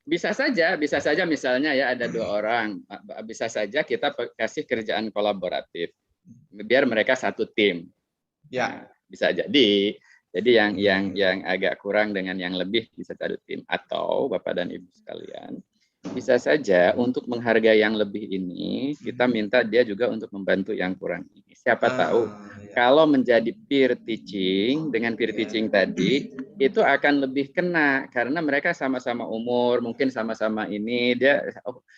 Bisa saja misalnya ya ada 2 orang, bisa saja kita kasih kerjaan kolaboratif biar mereka satu tim. Ya, bisa jadi yang agak kurang dengan yang lebih bisa satu tim, atau Bapak dan Ibu sekalian bisa saja untuk menghargai yang lebih ini kita minta dia juga untuk membantu yang kurang ini. Siapa tahu kalau menjadi peer teaching dengan peer teaching tadi itu akan lebih kena karena mereka sama-sama umur, mungkin sama-sama ini dia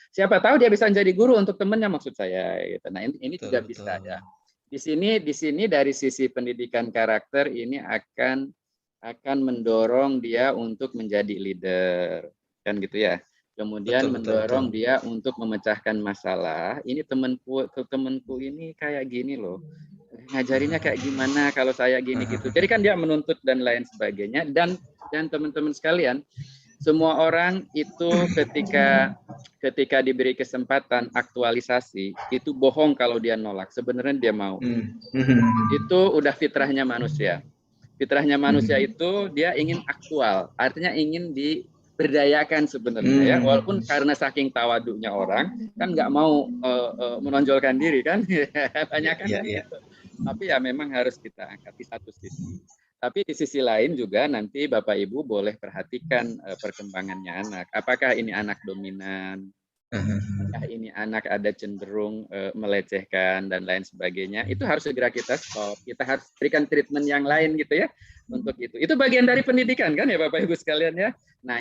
siapa tahu dia bisa menjadi guru untuk temannya maksud saya gitu. Nah, ini juga bisa ya. Di sini dari sisi pendidikan karakter ini akan mendorong dia untuk menjadi leader kan gitu ya. Kemudian mendorong dia untuk memecahkan masalah. Ini temanku ini kayak gini loh. Ngajarinnya kayak gimana kalau saya gini gitu. Jadi kan dia menuntut dan lain sebagainya. Dan teman-teman sekalian, semua orang itu ketika diberi kesempatan aktualisasi, itu bohong kalau dia nolak. Sebenarnya dia mau. Itu udah fitrahnya manusia. Fitrahnya manusia itu dia ingin aktual. Artinya ingin berdayakan sebenarnya ya, walaupun karena saking tawaduknya orang kan nggak mau menonjolkan diri kan banyak kan gitu. Tapi ya memang harus kita angkat di satu sisi. Tapi di sisi lain juga nanti Bapak Ibu boleh perhatikan perkembangannya anak. Apakah ini anak dominan ini anak ada cenderung melecehkan dan lain sebagainya, itu harus segera kita stop. Kita harus berikan treatment yang lain gitu ya untuk itu. Itu bagian dari pendidikan kan ya Bapak Ibu sekalian ya. Nah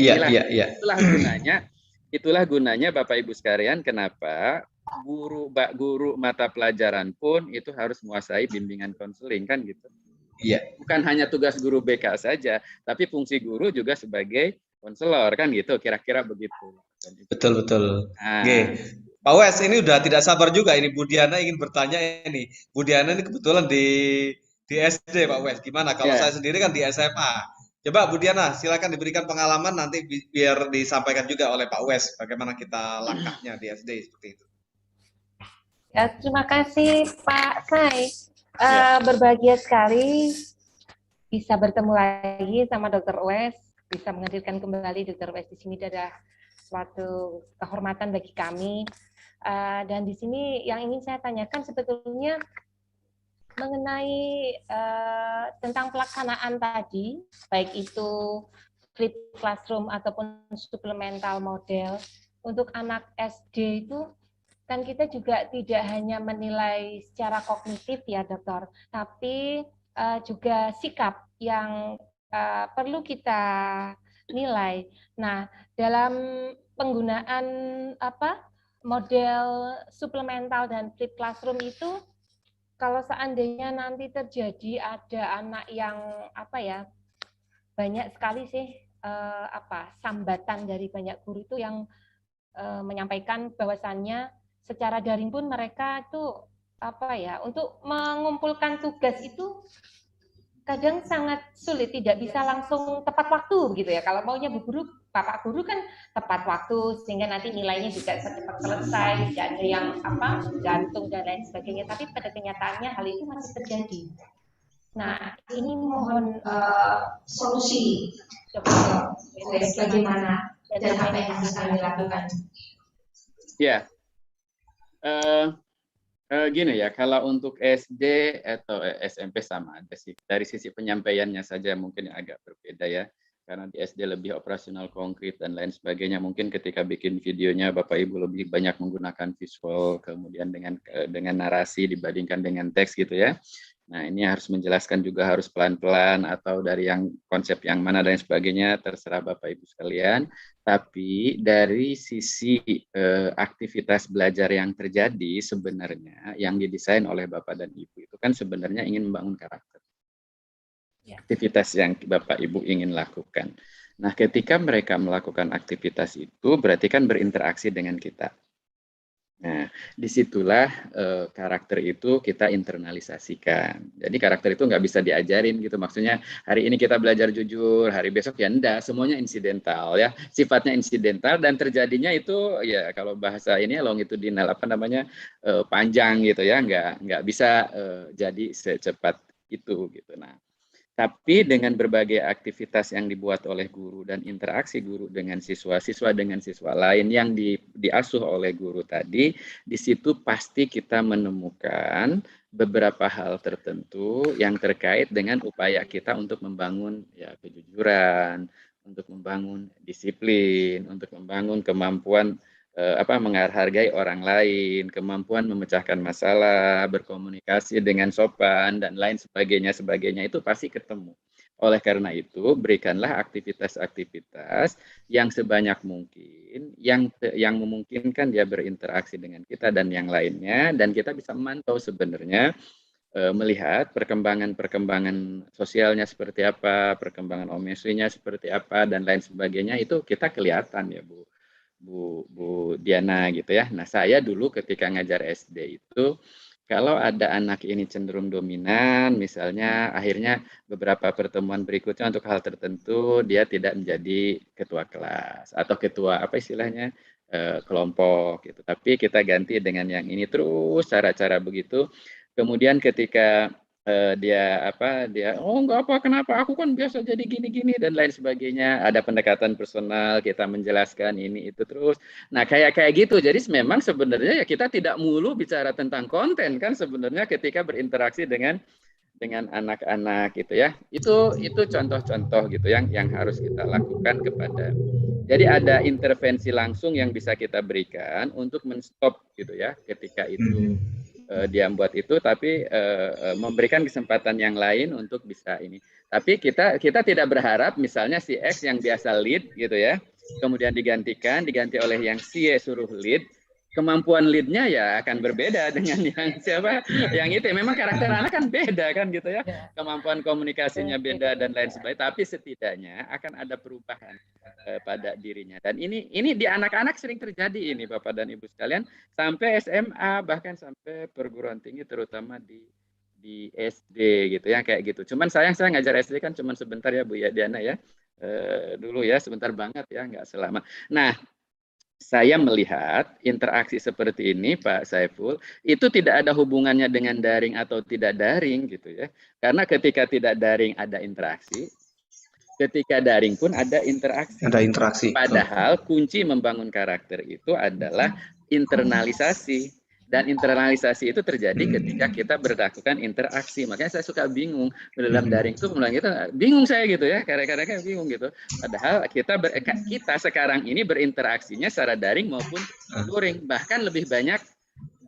itulah gunanya Bapak Ibu sekalian kenapa guru mata pelajaran pun itu harus menguasai bimbingan konseling kan gitu. Iya. Bukan hanya tugas guru BK saja, tapi fungsi guru juga sebagai konselor kan gitu, kira-kira begitu. Betul. Oke. Pak Wes, ini udah tidak sabar juga ini Bu Diana ingin bertanya ini. Bu Diana ini kebetulan di SD Pak Wes. Gimana kalau saya sendiri kan di SMA. Coba Bu Diana silakan diberikan pengalaman nanti biar disampaikan juga oleh Pak Wes bagaimana kita langkahnya di SD seperti itu. Ya, terima kasih Pak Sai. Berbahagia sekali bisa bertemu lagi sama Dr. Wes, bisa menghadirkan kembali Dr. Wes di sini adalah suatu kehormatan bagi kami. Dan di sini yang ingin saya tanyakan sebetulnya mengenai tentang pelaksanaan tadi, baik itu flipped classroom ataupun supplemental model untuk anak SD itu. Kan kita juga tidak hanya menilai secara kognitif ya dokter, tapi juga sikap yang perlu kita nilai. Nah, dalam penggunaan model suplemental dan flipped classroom itu, kalau seandainya nanti terjadi ada anak yang banyak sekali sih sambatan dari banyak guru itu yang menyampaikan bahwasannya secara daring pun mereka itu untuk mengumpulkan tugas itu kadang sangat sulit, tidak bisa langsung tepat waktu gitu ya. Kalau maunya Bu Guru, Bapak Guru kan tepat waktu sehingga nanti nilainya juga cepat selesai, tidak ada yang gantung dan lain sebagainya. Tapi pada kenyataannya hal itu masih terjadi. Nah, ini mohon solusi coba bagaimana dan apa yang bisa dilakukan. Ya. Gini ya, kalau untuk SD atau SMP sama ada sih. Dari sisi penyampaiannya saja mungkin agak berbeda ya. Karena di SD lebih operasional konkret dan lain sebagainya. Mungkin ketika bikin videonya Bapak Ibu lebih banyak menggunakan visual, kemudian dengan narasi dibandingkan dengan teks gitu ya. Nah, ini harus menjelaskan juga harus pelan-pelan atau dari yang konsep yang mana dan sebagainya, terserah Bapak Ibu sekalian. Tapi dari sisi aktivitas belajar yang terjadi sebenarnya yang didesain oleh Bapak dan Ibu itu kan sebenarnya ingin membangun karakter. Aktivitas yang Bapak Ibu ingin lakukan. Nah, ketika mereka melakukan aktivitas itu berarti kan berinteraksi dengan kita. Nah, disitulah karakter itu kita internalisasikan. Jadi karakter itu nggak bisa diajarin gitu. Maksudnya hari ini kita belajar jujur, hari besok ya enggak. Semuanya insidental ya. Sifatnya insidental dan terjadinya itu ya kalau bahasa ini longitudinal panjang gitu ya. Nggak bisa jadi secepat itu gitu. Nah, tapi dengan berbagai aktivitas yang dibuat oleh guru dan interaksi guru dengan siswa dengan siswa lain yang diasuh oleh guru tadi, di situ pasti kita menemukan beberapa hal tertentu yang terkait dengan upaya kita untuk membangun ya kejujuran, untuk membangun disiplin, untuk membangun kemampuan menghargai orang lain, kemampuan memecahkan masalah, berkomunikasi dengan sopan dan lain sebagainya itu pasti ketemu. Oleh karena itu, berikanlah aktivitas-aktivitas yang sebanyak mungkin yang memungkinkan dia berinteraksi dengan kita dan yang lainnya, dan kita bisa memantau sebenarnya melihat perkembangan sosialnya seperti apa, perkembangan emosinya seperti apa dan lain sebagainya, itu kita kelihatan ya Bu Diana gitu ya. Nah, saya dulu ketika ngajar SD itu kalau ada anak ini cenderung dominan, misalnya akhirnya beberapa pertemuan berikutnya untuk hal tertentu dia tidak menjadi ketua kelas atau ketua kelompok gitu. Tapi kita ganti dengan yang ini terus cara-cara begitu. Kemudian ketika dia enggak kenapa aku kan biasa jadi gini-gini dan lain sebagainya, ada pendekatan personal, kita menjelaskan ini itu terus. Nah, kayak gitu. Jadi memang sebenarnya ya kita tidak mulu bicara tentang konten kan sebenarnya ketika berinteraksi dengan anak-anak gitu ya. Itu contoh-contoh gitu yang harus kita lakukan kepada Jadi ada intervensi langsung yang bisa kita berikan untuk menstop gitu ya ketika itu dia membuat itu, tapi memberikan kesempatan yang lain untuk bisa ini. Tapi kita tidak berharap misalnya si X yang biasa lead gitu ya, kemudian diganti oleh yang si suruh lead. Kemampuan lead-nya ya akan berbeda dengan yang siapa yang itu. Memang karakter anak kan beda kan gitu ya. Kemampuan komunikasinya beda dan lain sebagainya. Tapi setidaknya akan ada perubahan pada dirinya. Dan ini di anak-anak sering terjadi ini Bapak dan Ibu sekalian, sampai SMA bahkan sampai perguruan tinggi terutama di SD gitu ya kayak gitu. Cuman sayang saya ngajar SD kan cuman sebentar ya Bu ya Diana ya. Dulu ya sebentar banget ya nggak selama. Nah, saya melihat interaksi seperti ini Pak Saiful itu tidak ada hubungannya dengan daring atau tidak daring gitu ya. Karena ketika tidak daring ada interaksi, ketika daring pun ada interaksi. Ada interaksi. Padahal kunci membangun karakter itu adalah internalisasi. Dan internalisasi itu terjadi ketika kita berlakukan interaksi. Makanya saya suka bingung dalam daring itu mulai gitu, bingung saya gitu ya, kadang-kadang bingung gitu. Padahal kita sekarang ini berinteraksinya secara daring maupun luring, bahkan lebih banyak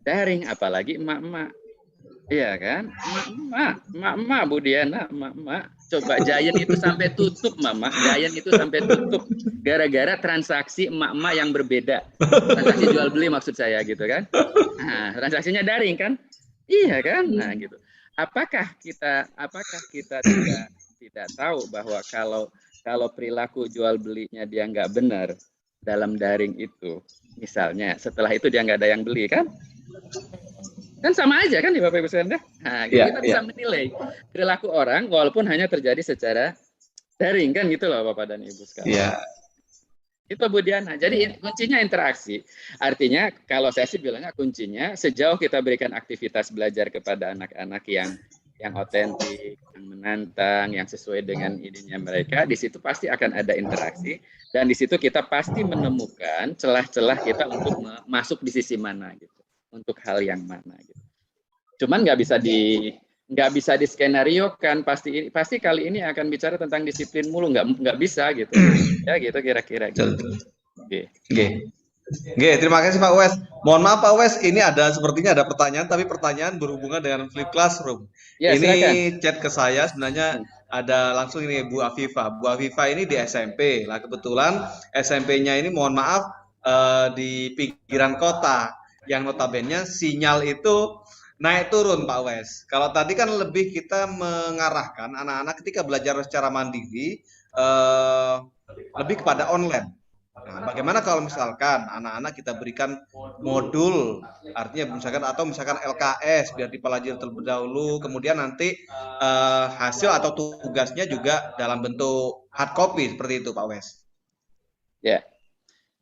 daring, apalagi emak-emak. Iya kan? Emak-emak Bu Diana, emak-emak. Coba Giant itu sampai tutup, Mama. Giant itu sampai tutup gara-gara transaksi emak-emak yang berbeda. Transaksi jual beli maksud saya gitu kan. Nah, transaksinya daring kan? Iya kan? Nah, gitu. Apakah kita tidak tahu bahwa kalau perilaku jual belinya dia nggak benar dalam daring itu, misalnya setelah itu dia nggak ada yang beli kan? Kan sama aja kan di Bapak Ibu sekalian. Nah, kita bisa menilai perilaku orang walaupun hanya terjadi secara daring kan gitu loh Bapak dan Ibu sekalian. Itu Bu Diana. Jadi kuncinya interaksi. Artinya kalau saya sih bilangnya kuncinya sejauh kita berikan aktivitas belajar kepada anak-anak yang otentik, yang menantang, yang sesuai dengan idenya mereka, di situ pasti akan ada interaksi dan di situ kita pasti menemukan celah-celah kita untuk masuk di sisi mana gitu. Untuk hal yang mana gitu. Cuman nggak bisa di skenario kan, pasti kali ini akan bicara tentang disiplin mulu, nggak bisa gitu. Ya gitu kira-kira gitu. Oke, terima kasih Pak Wes. Mohon maaf Pak Wes, ini sepertinya ada pertanyaan, tapi pertanyaan berhubungan dengan flip classroom. Ya, ini silakan. Chat ke saya sebenarnya ada langsung ini Bu Afifah. Bu Afifah ini di SMP. Lah kebetulan SMP-nya ini mohon maaf di pinggiran kota. Yang notabene sinyal itu naik turun Pak Wes. Kalau tadi kan lebih kita mengarahkan anak-anak ketika belajar secara mandiri lebih kepada online. Nah, bagaimana kalau misalkan anak-anak kita berikan modul, artinya misalkan LKS biar dipelajari terlebih dahulu, kemudian nanti hasil atau tugasnya juga dalam bentuk hard copy seperti itu Pak Wes. Ya.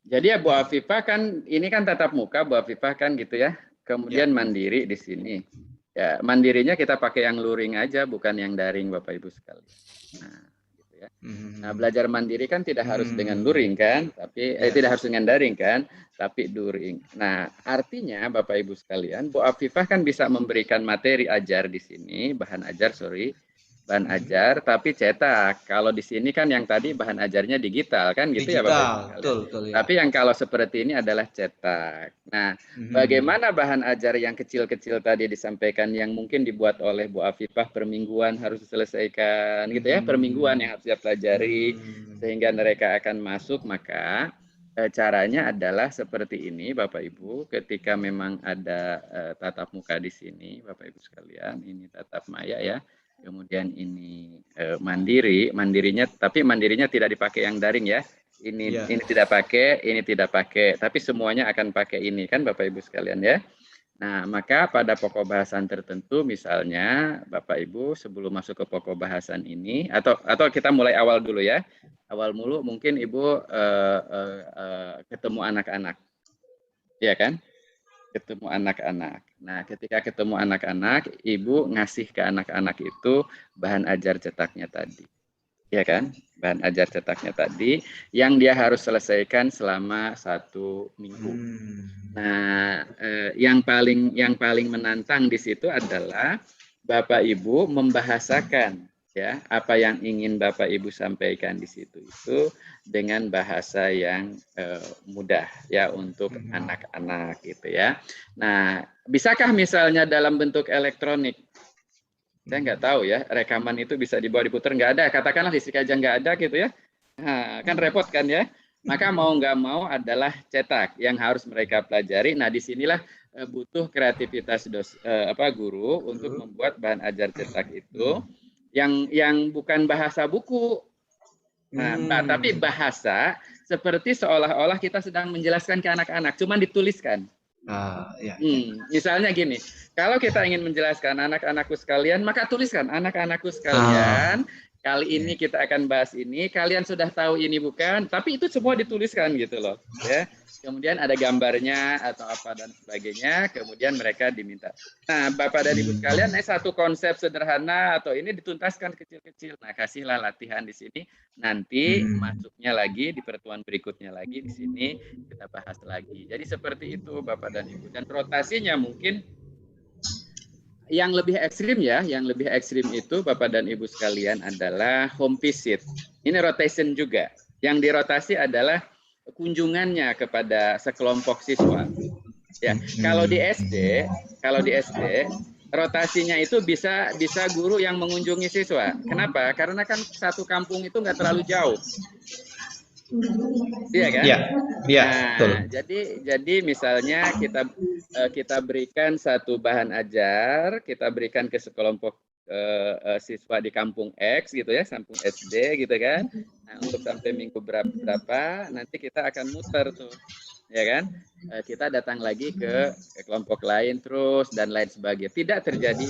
Jadi ya Bu Afifah kan ini kan tatap muka Bu Afifah kan gitu ya. Kemudian mandiri di sini. Ya, mandirinya kita pakai yang luring aja bukan yang daring Bapak Ibu sekalian. Nah, gitu ya. Nah, belajar mandiri kan tidak harus dengan luring kan, tapi tidak harus dengan daring kan, tapi luring. Nah, artinya Bapak Ibu sekalian, Bu Afifah kan bisa memberikan materi ajar di sini, bahan ajar tapi cetak. Kalau di sini kan yang tadi bahan ajarnya digital kan gitu ya Bapak. Betul, Tapi yang kalau seperti ini adalah cetak. Nah, bagaimana bahan ajar yang kecil-kecil tadi disampaikan yang mungkin dibuat oleh Bu Afifah per mingguan harus diselesaikan gitu ya, per mingguan yang harus dia pelajari sehingga mereka akan masuk, maka caranya adalah seperti ini Bapak Ibu, ketika memang ada tatap muka di sini Bapak Ibu sekalian, ini tatap maya ya. Kemudian ini mandirinya tidak dipakai yang daring ya. Ini tidak pakai, tapi semuanya akan pakai ini kan Bapak Ibu sekalian ya. Nah, maka pada pokok bahasan tertentu misalnya Bapak Ibu sebelum masuk ke pokok bahasan ini atau kita mulai awal dulu ya. Awal mulu mungkin Ibu ketemu anak-anak. Ya kan? Ketemu anak-anak. Nah, ketika ketemu anak-anak, Ibu ngasih ke anak-anak itu bahan ajar cetaknya tadi. Ya kan? Bahan ajar cetaknya tadi yang dia harus selesaikan selama 1 minggu. Nah, yang paling menantang di situ adalah Bapak Ibu membahasakan ya apa yang ingin Bapak Ibu sampaikan di situ itu dengan bahasa yang mudah ya untuk anak-anak gitu ya. Nah, bisakah misalnya dalam bentuk elektronik? Saya nggak tahu ya, rekaman itu bisa dibawa diputar, nggak ada. Katakanlah listrik aja nggak ada gitu ya. Nah, kan repot kan ya. Maka mau nggak mau adalah cetak yang harus mereka pelajari. Nah, disinilah butuh kreativitas guru untuk membuat bahan ajar cetak itu yang bukan bahasa buku. Nah, tapi bahasa seperti seolah-olah kita sedang menjelaskan ke anak-anak, cuman dituliskan. Misalnya gini, kalau kita ingin menjelaskan anak-anakku sekalian, maka tuliskan anak-anakku sekalian. Kali ini kita akan bahas ini. Kalian sudah tahu ini bukan? Tapi itu semua dituliskan gitu loh. Ya. Kemudian ada gambarnya atau apa dan sebagainya. Kemudian mereka diminta. Nah, Bapak dan Ibu sekalian, satu konsep sederhana atau ini dituntaskan kecil-kecil. Nah, kasihlah latihan di sini. Nanti masuknya lagi di pertemuan berikutnya lagi di sini kita bahas lagi. Jadi seperti itu Bapak dan Ibu. Dan rotasinya mungkin yang lebih ekstrim ya, yang lebih ekstrim itu Bapak dan Ibu sekalian adalah home visit. Ini rotation juga. Yang dirotasi adalah kunjungannya kepada sekelompok siswa. Ya, kalau di SD rotasinya itu bisa guru yang mengunjungi siswa. Kenapa? Karena kan satu kampung itu nggak terlalu jauh. Iya kan? Iya, betul. Jadi misalnya kita berikan satu bahan ajar, kita berikan ke sekelompok siswa di kampung X gitu ya, kampung SD gitu kan. Nah, untuk sampai minggu berapa nanti kita akan muter tuh. Ya kan? Kita datang lagi ke kelompok lain terus dan lain sebagainya. Tidak terjadi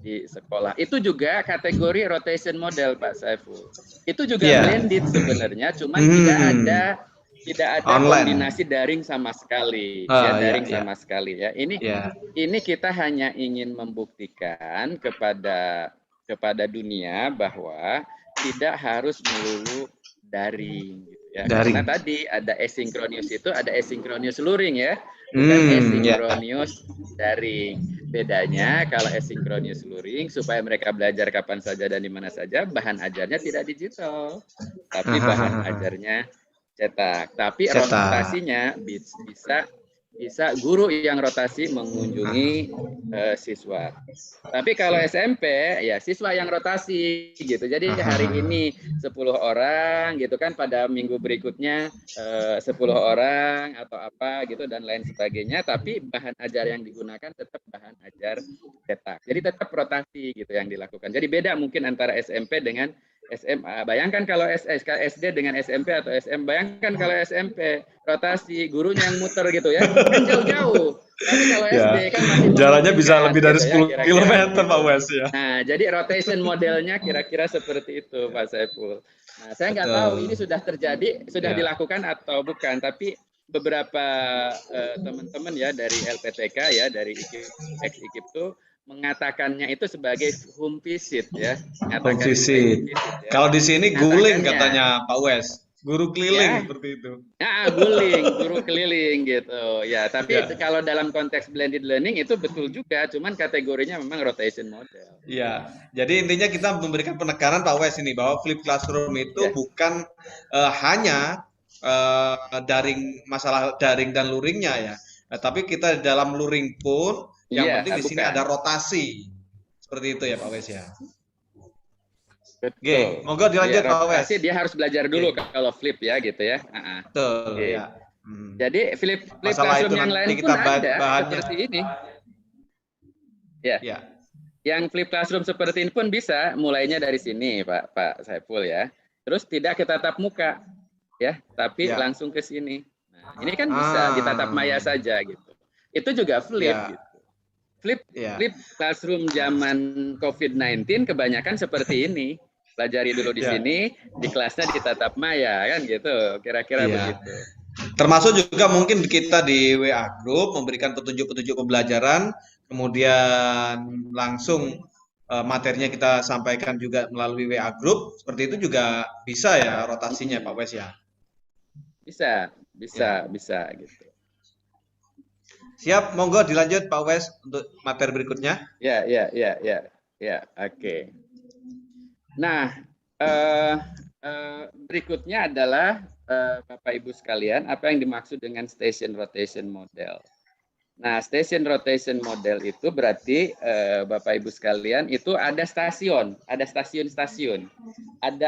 di sekolah. Itu juga kategori rotation model Pak Saiful. Itu juga blended sebenarnya, cuman tidak ada kombinasi daring sama sekali. Sama sekali ya. Ini kita hanya ingin membuktikan kepada dunia bahwa tidak harus melulu daring gitu ya. Karena tadi ada asynchronous itu ada asynchronous luring ya, bukan asynchronous daring. Bedanya kalau asynchronous luring supaya mereka belajar kapan saja dan di mana saja, bahan ajarnya tidak digital, tapi bahan ajarnya cetak. Tapi rotasinya bisa guru yang rotasi mengunjungi siswa. Tapi kalau SMP ya siswa yang rotasi gitu. Jadi hari ini 10 orang gitu kan, pada minggu berikutnya 10 orang atau apa gitu dan lain sebagainya. Tapi bahan ajar yang digunakan tetap bahan ajar cetak. Jadi tetap rotasi gitu yang dilakukan. Jadi beda mungkin antara SMP dengan SMA. Bayangkan kalau SD dengan SMP atau SM. Bayangkan kalau SMP rotasi, gurunya yang muter gitu ya. Kan jauh-jauh. Tapi kalau SD kan masih jaraknya bisa lebih dari 10 ya, km Pak Wes ya. Nah, jadi rotation modelnya kira-kira seperti itu Pak Saiful. Nah, saya nggak tahu ini sudah terjadi, sudah dilakukan atau bukan, tapi beberapa teman-teman ya dari LPTK ya, dari IKIP itu mengatakannya itu sebagai home visit ya. Home visit. Ya. Kalau di sini guling katanya Pak Wes. Guru keliling seperti itu. Ya, guru keliling gitu. Ya, tapi kalau dalam konteks blended learning itu betul juga, cuman kategorinya memang rotation model. Iya. Jadi intinya kita memberikan penekanan Pak Wes ini bahwa flip classroom itu bukan hanya masalah daring dan luringnya ya. Nah, tapi kita dalam luring pun yang penting di sini ada rotasi. Seperti itu ya Pak Wes ya. Betul. Monggo dilanjut Pak Wes. Dia harus belajar dulu kalau flip ya gitu ya. Betul ya. Jadi flip classroom yang lain pun ada seperti ini. Ya. Yang flip classroom seperti ini pun bisa mulainya dari sini Pak Saiful ya. Terus tidak ke tatap muka ya, tapi langsung ke sini. Nah, ini kan bisa di tatap maya saja gitu. Itu juga flip gitu. Flip classroom zaman COVID-19 kebanyakan seperti ini. Pelajari dulu di sini, di kelasnya di tatap maya kan gitu. Kira-kira begitu. Termasuk juga mungkin kita di WA Group memberikan petunjuk-petunjuk pembelajaran, kemudian langsung materinya kita sampaikan juga melalui WA Group. Seperti itu juga bisa ya rotasinya Pak Wes ya? Bisa gitu. Siap, monggo dilanjut Pak Wes untuk materi berikutnya. Ya, oke. Nah, berikutnya adalah Bapak Ibu sekalian, apa yang dimaksud dengan station rotation model. Nah, station rotation model itu berarti Bapak Ibu sekalian itu ada stasiun, ada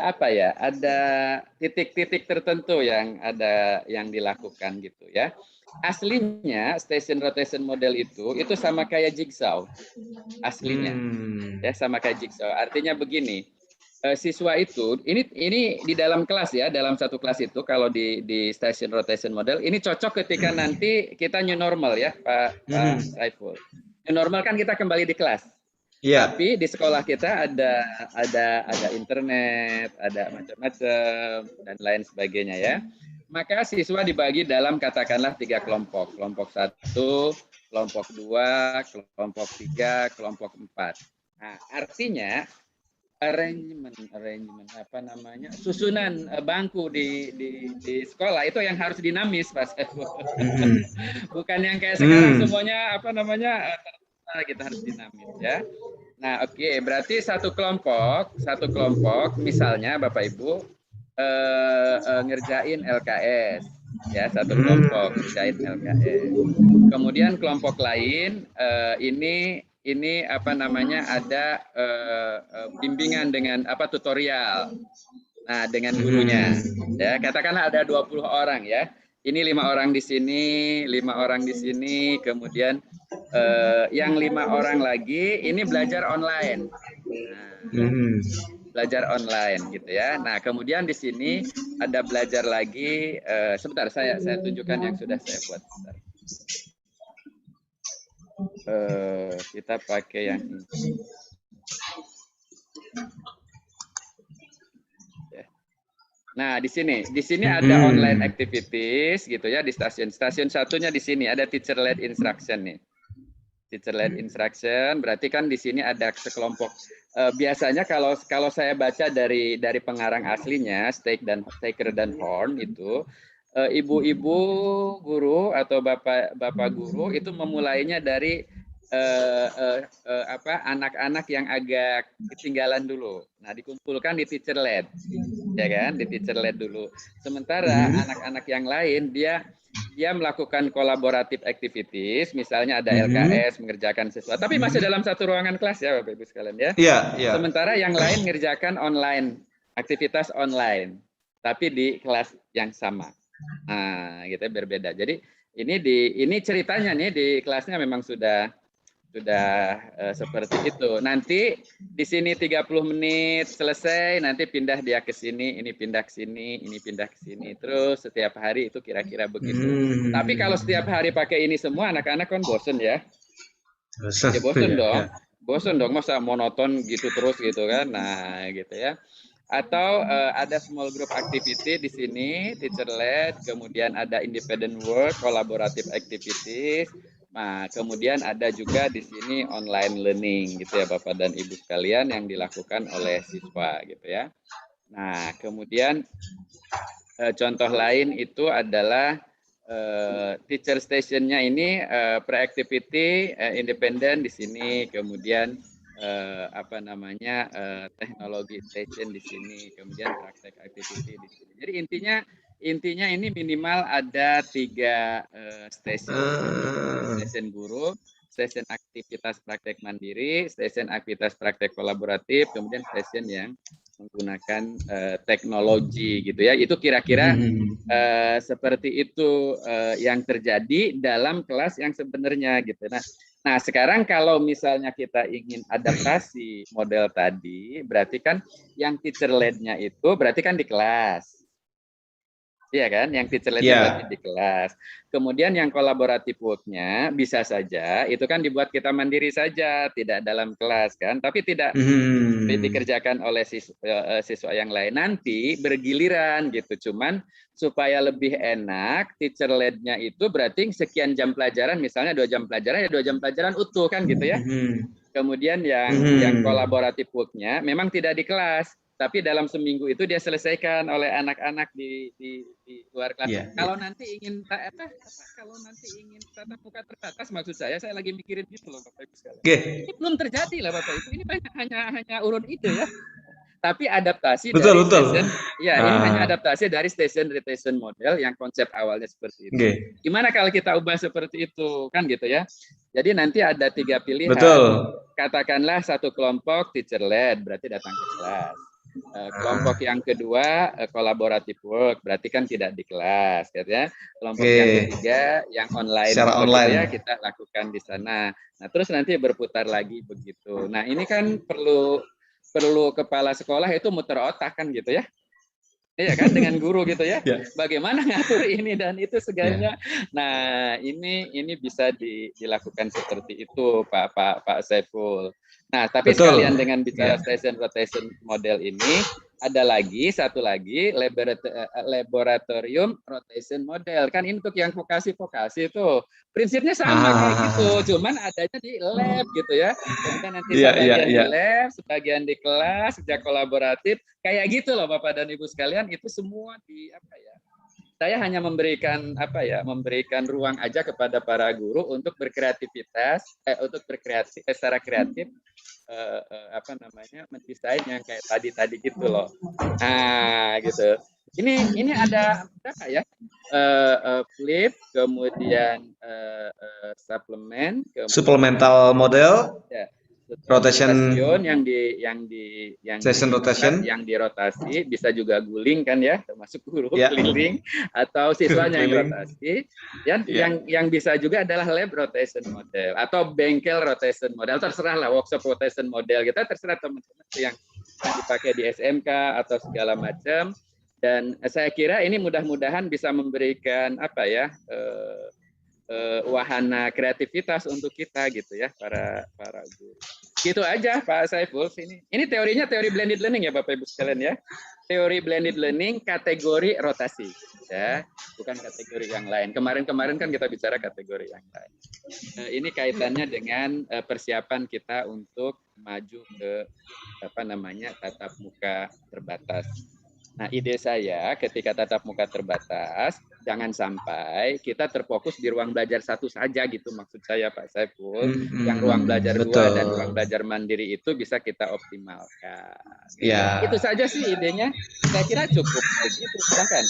apa ya? Ada titik-titik tertentu yang dilakukan gitu ya. Aslinya station rotation model itu sama kayak jigsaw. Aslinya. Ya, sama kayak jigsaw. Artinya begini, siswa itu ini di dalam kelas ya, dalam satu kelas itu kalau di station rotation model ini cocok ketika nanti kita new normal ya, Pak Saiful. New normal kan kita kembali di kelas. Iya. Tapi di sekolah kita ada internet, ada macam-macam dan lain sebagainya ya. Maka siswa dibagi dalam katakanlah 3 kelompok. Kelompok 1, kelompok 2, kelompok 3, kelompok 4. Nah, artinya arrangement apa namanya, susunan bangku di sekolah itu yang harus dinamis, Pak. Bukan yang kayak sekarang semuanya apa namanya kita harus dinamis ya. Nah, oke, berarti satu kelompok misalnya Bapak Ibu ngerjain LKS ya, satu kelompok ngerjain LKS. Kemudian kelompok lain ini apa namanya ada bimbingan dengan apa tutorial. Nah, dengan gurunya. Ya, katakanlah ada 20 orang ya. Ini 5 orang di sini, 5 orang di sini, kemudian yang 5 orang lagi ini belajar online. Nah, belajar online gitu ya. Nah, kemudian di sini ada belajar lagi sebentar saya tunjukkan yang sudah saya buat. Sebentar. Kita pakai yang ini. Nah, di sini ada online activities gitu ya di stasiun satunya di sini ada teacher led instruction nih. Teacher led instruction berarti kan di sini ada sekelompok. Biasanya kalau saya baca dari pengarang aslinya Staker dan Horn itu ibu-ibu guru atau bapak guru itu memulainya dari anak-anak yang agak ketinggalan dulu. Nah, dikumpulkan di teacher led. Ya kan, di teacher led dulu. Sementara anak-anak yang lain dia melakukan kolaboratif activities, misalnya ada LKS mengerjakan sesuatu, tapi masih dalam satu ruangan kelas ya Bapak Ibu sekalian ya. Iya. Sementara yang lain mengerjakan online, aktivitas online, tapi di kelas yang sama. Nah, gitu berbeda. Jadi ini ceritanya nih di kelasnya memang sudah seperti itu. Nanti di sini 30 menit selesai, nanti pindah dia ke sini, ini pindah ke sini, ini pindah ke sini. Terus setiap hari itu kira-kira begitu. Tapi kalau setiap hari pakai ini semua, anak-anak kan bosen ya. Ya bosen dong. Bosen dong, masa monoton gitu terus gitu kan. Nah, gitu ya. Atau ada small group activity di sini, teacher led, kemudian ada independent work, collaborative activities. Nah, kemudian ada juga di sini online learning gitu ya Bapak dan Ibu sekalian yang dilakukan oleh siswa gitu ya. Nah, kemudian contoh lain itu adalah teacher station-nya ini pre-activity independen di sini, kemudian teknologi station di sini, kemudian praktek activity di sini. Jadi intinya ini minimal ada 3 station guru, station aktivitas praktek mandiri, station aktivitas praktek kolaboratif, kemudian station yang menggunakan teknologi gitu ya. Itu kira-kira seperti itu yang terjadi dalam kelas yang sebenarnya gitu. Nah, sekarang kalau misalnya kita ingin adaptasi model tadi, berarti kan yang teacher led-nya itu berarti kan di kelas. Iya kan, yang teacher led-nya berarti di kelas. Kemudian yang collaborative work-nya bisa saja itu kan dibuat kita mandiri saja, tidak dalam kelas kan, tapi tidak dikerjakan oleh siswa yang lain. Nanti bergiliran gitu, cuman supaya lebih enak, teacher led-nya itu berarti sekian jam pelajaran, misalnya 2 jam pelajaran ya 2 jam pelajaran utuh kan gitu ya. Kemudian yang collaborative work-nya memang tidak di kelas, tapi dalam seminggu itu dia selesaikan oleh anak-anak di luar kelas. Kalau nanti ingin tatap muka terbatas, maksud saya lagi mikirin gitu loh Bapak Ibu sekalian. Ini belum terjadi lah Bapak Ibu. Ini hanya urun ide ya. Tapi adaptasi Betul, dari betul. station, ya ini hanya Ah, adaptasi dari station rotation model yang konsep awalnya seperti itu. oke. Gimana kalau kita ubah seperti itu, kan gitu ya? Jadi nanti ada 3 pilihan. Betul. Katakanlah satu kelompok teacher led, berarti datang ke kelas. Kelompok yang kedua collaborative work, berarti kan tidak di kelas, gitu ya. Kelompok Oke. yang ketiga yang online, Secara gitu online. ya, kita lakukan di sana. Nah, terus nanti berputar lagi begitu. Nah, ini kan perlu kepala sekolah itu muter otak kan gitu ya. Iya kan, dengan guru gitu ya. Ya. Bagaimana ngatur ini dan itu Ya. segalanya. Nah, ini bisa dilakukan seperti itu, Pak Saiful. Nah, tapi Betul. sekalian dengan bicara Ya. station rotation model ini, ada satu lagi laboratorium rotation model. Kan ini untuk yang vokasi itu. Prinsipnya sama kayak gitu, cuman adanya di lab gitu ya. Kemudian nanti sebagian di lab, sebagian di kelas, kerja kolaboratif. Kayak gitu loh Bapak dan Ibu sekalian, itu semua di apa ya? Saya hanya memberikan apa ya, memberikan ruang aja kepada para guru untuk berkreativitas, untuk berkreasi secara kreatif, apa namanya, mendesain yang kayak tadi gitu loh. Nah, gitu. Ini ada berapa ya? Flip, kemudian suplemen, kemudian Supplemental model. ya, Rotation yang session rotation, yang dirotasi, bisa juga guling kan ya, termasuk guru ya. keliling atau siswanya yang rotasi. Yang bisa juga adalah lab rotation model atau bengkel rotation model, terserah lah, workshop rotation model, kita terserah teman-teman yang dipakai di SMK atau segala macam. Dan saya kira ini mudah-mudahan bisa memberikan apa ya, wahana kreativitas untuk kita gitu ya, para guru. Gitu aja Pak Saiful. Ini teorinya teori blended learning ya Bapak Ibu sekalian ya. Teori blended learning kategori rotasi ya, bukan kategori yang lain. Kemarin kan kita bicara kategori yang lain. Ini kaitannya dengan persiapan kita untuk maju ke apa namanya, tatap muka terbatas. Nah, ide saya ketika tatap muka terbatas, jangan sampai kita terfokus di ruang belajar satu saja gitu, maksud saya Pak Saiful. Yang ruang belajar dua dan ruang belajar mandiri itu bisa kita optimalkan. Ya. Itu saja sih idenya. Saya kira cukup begitu, silakan.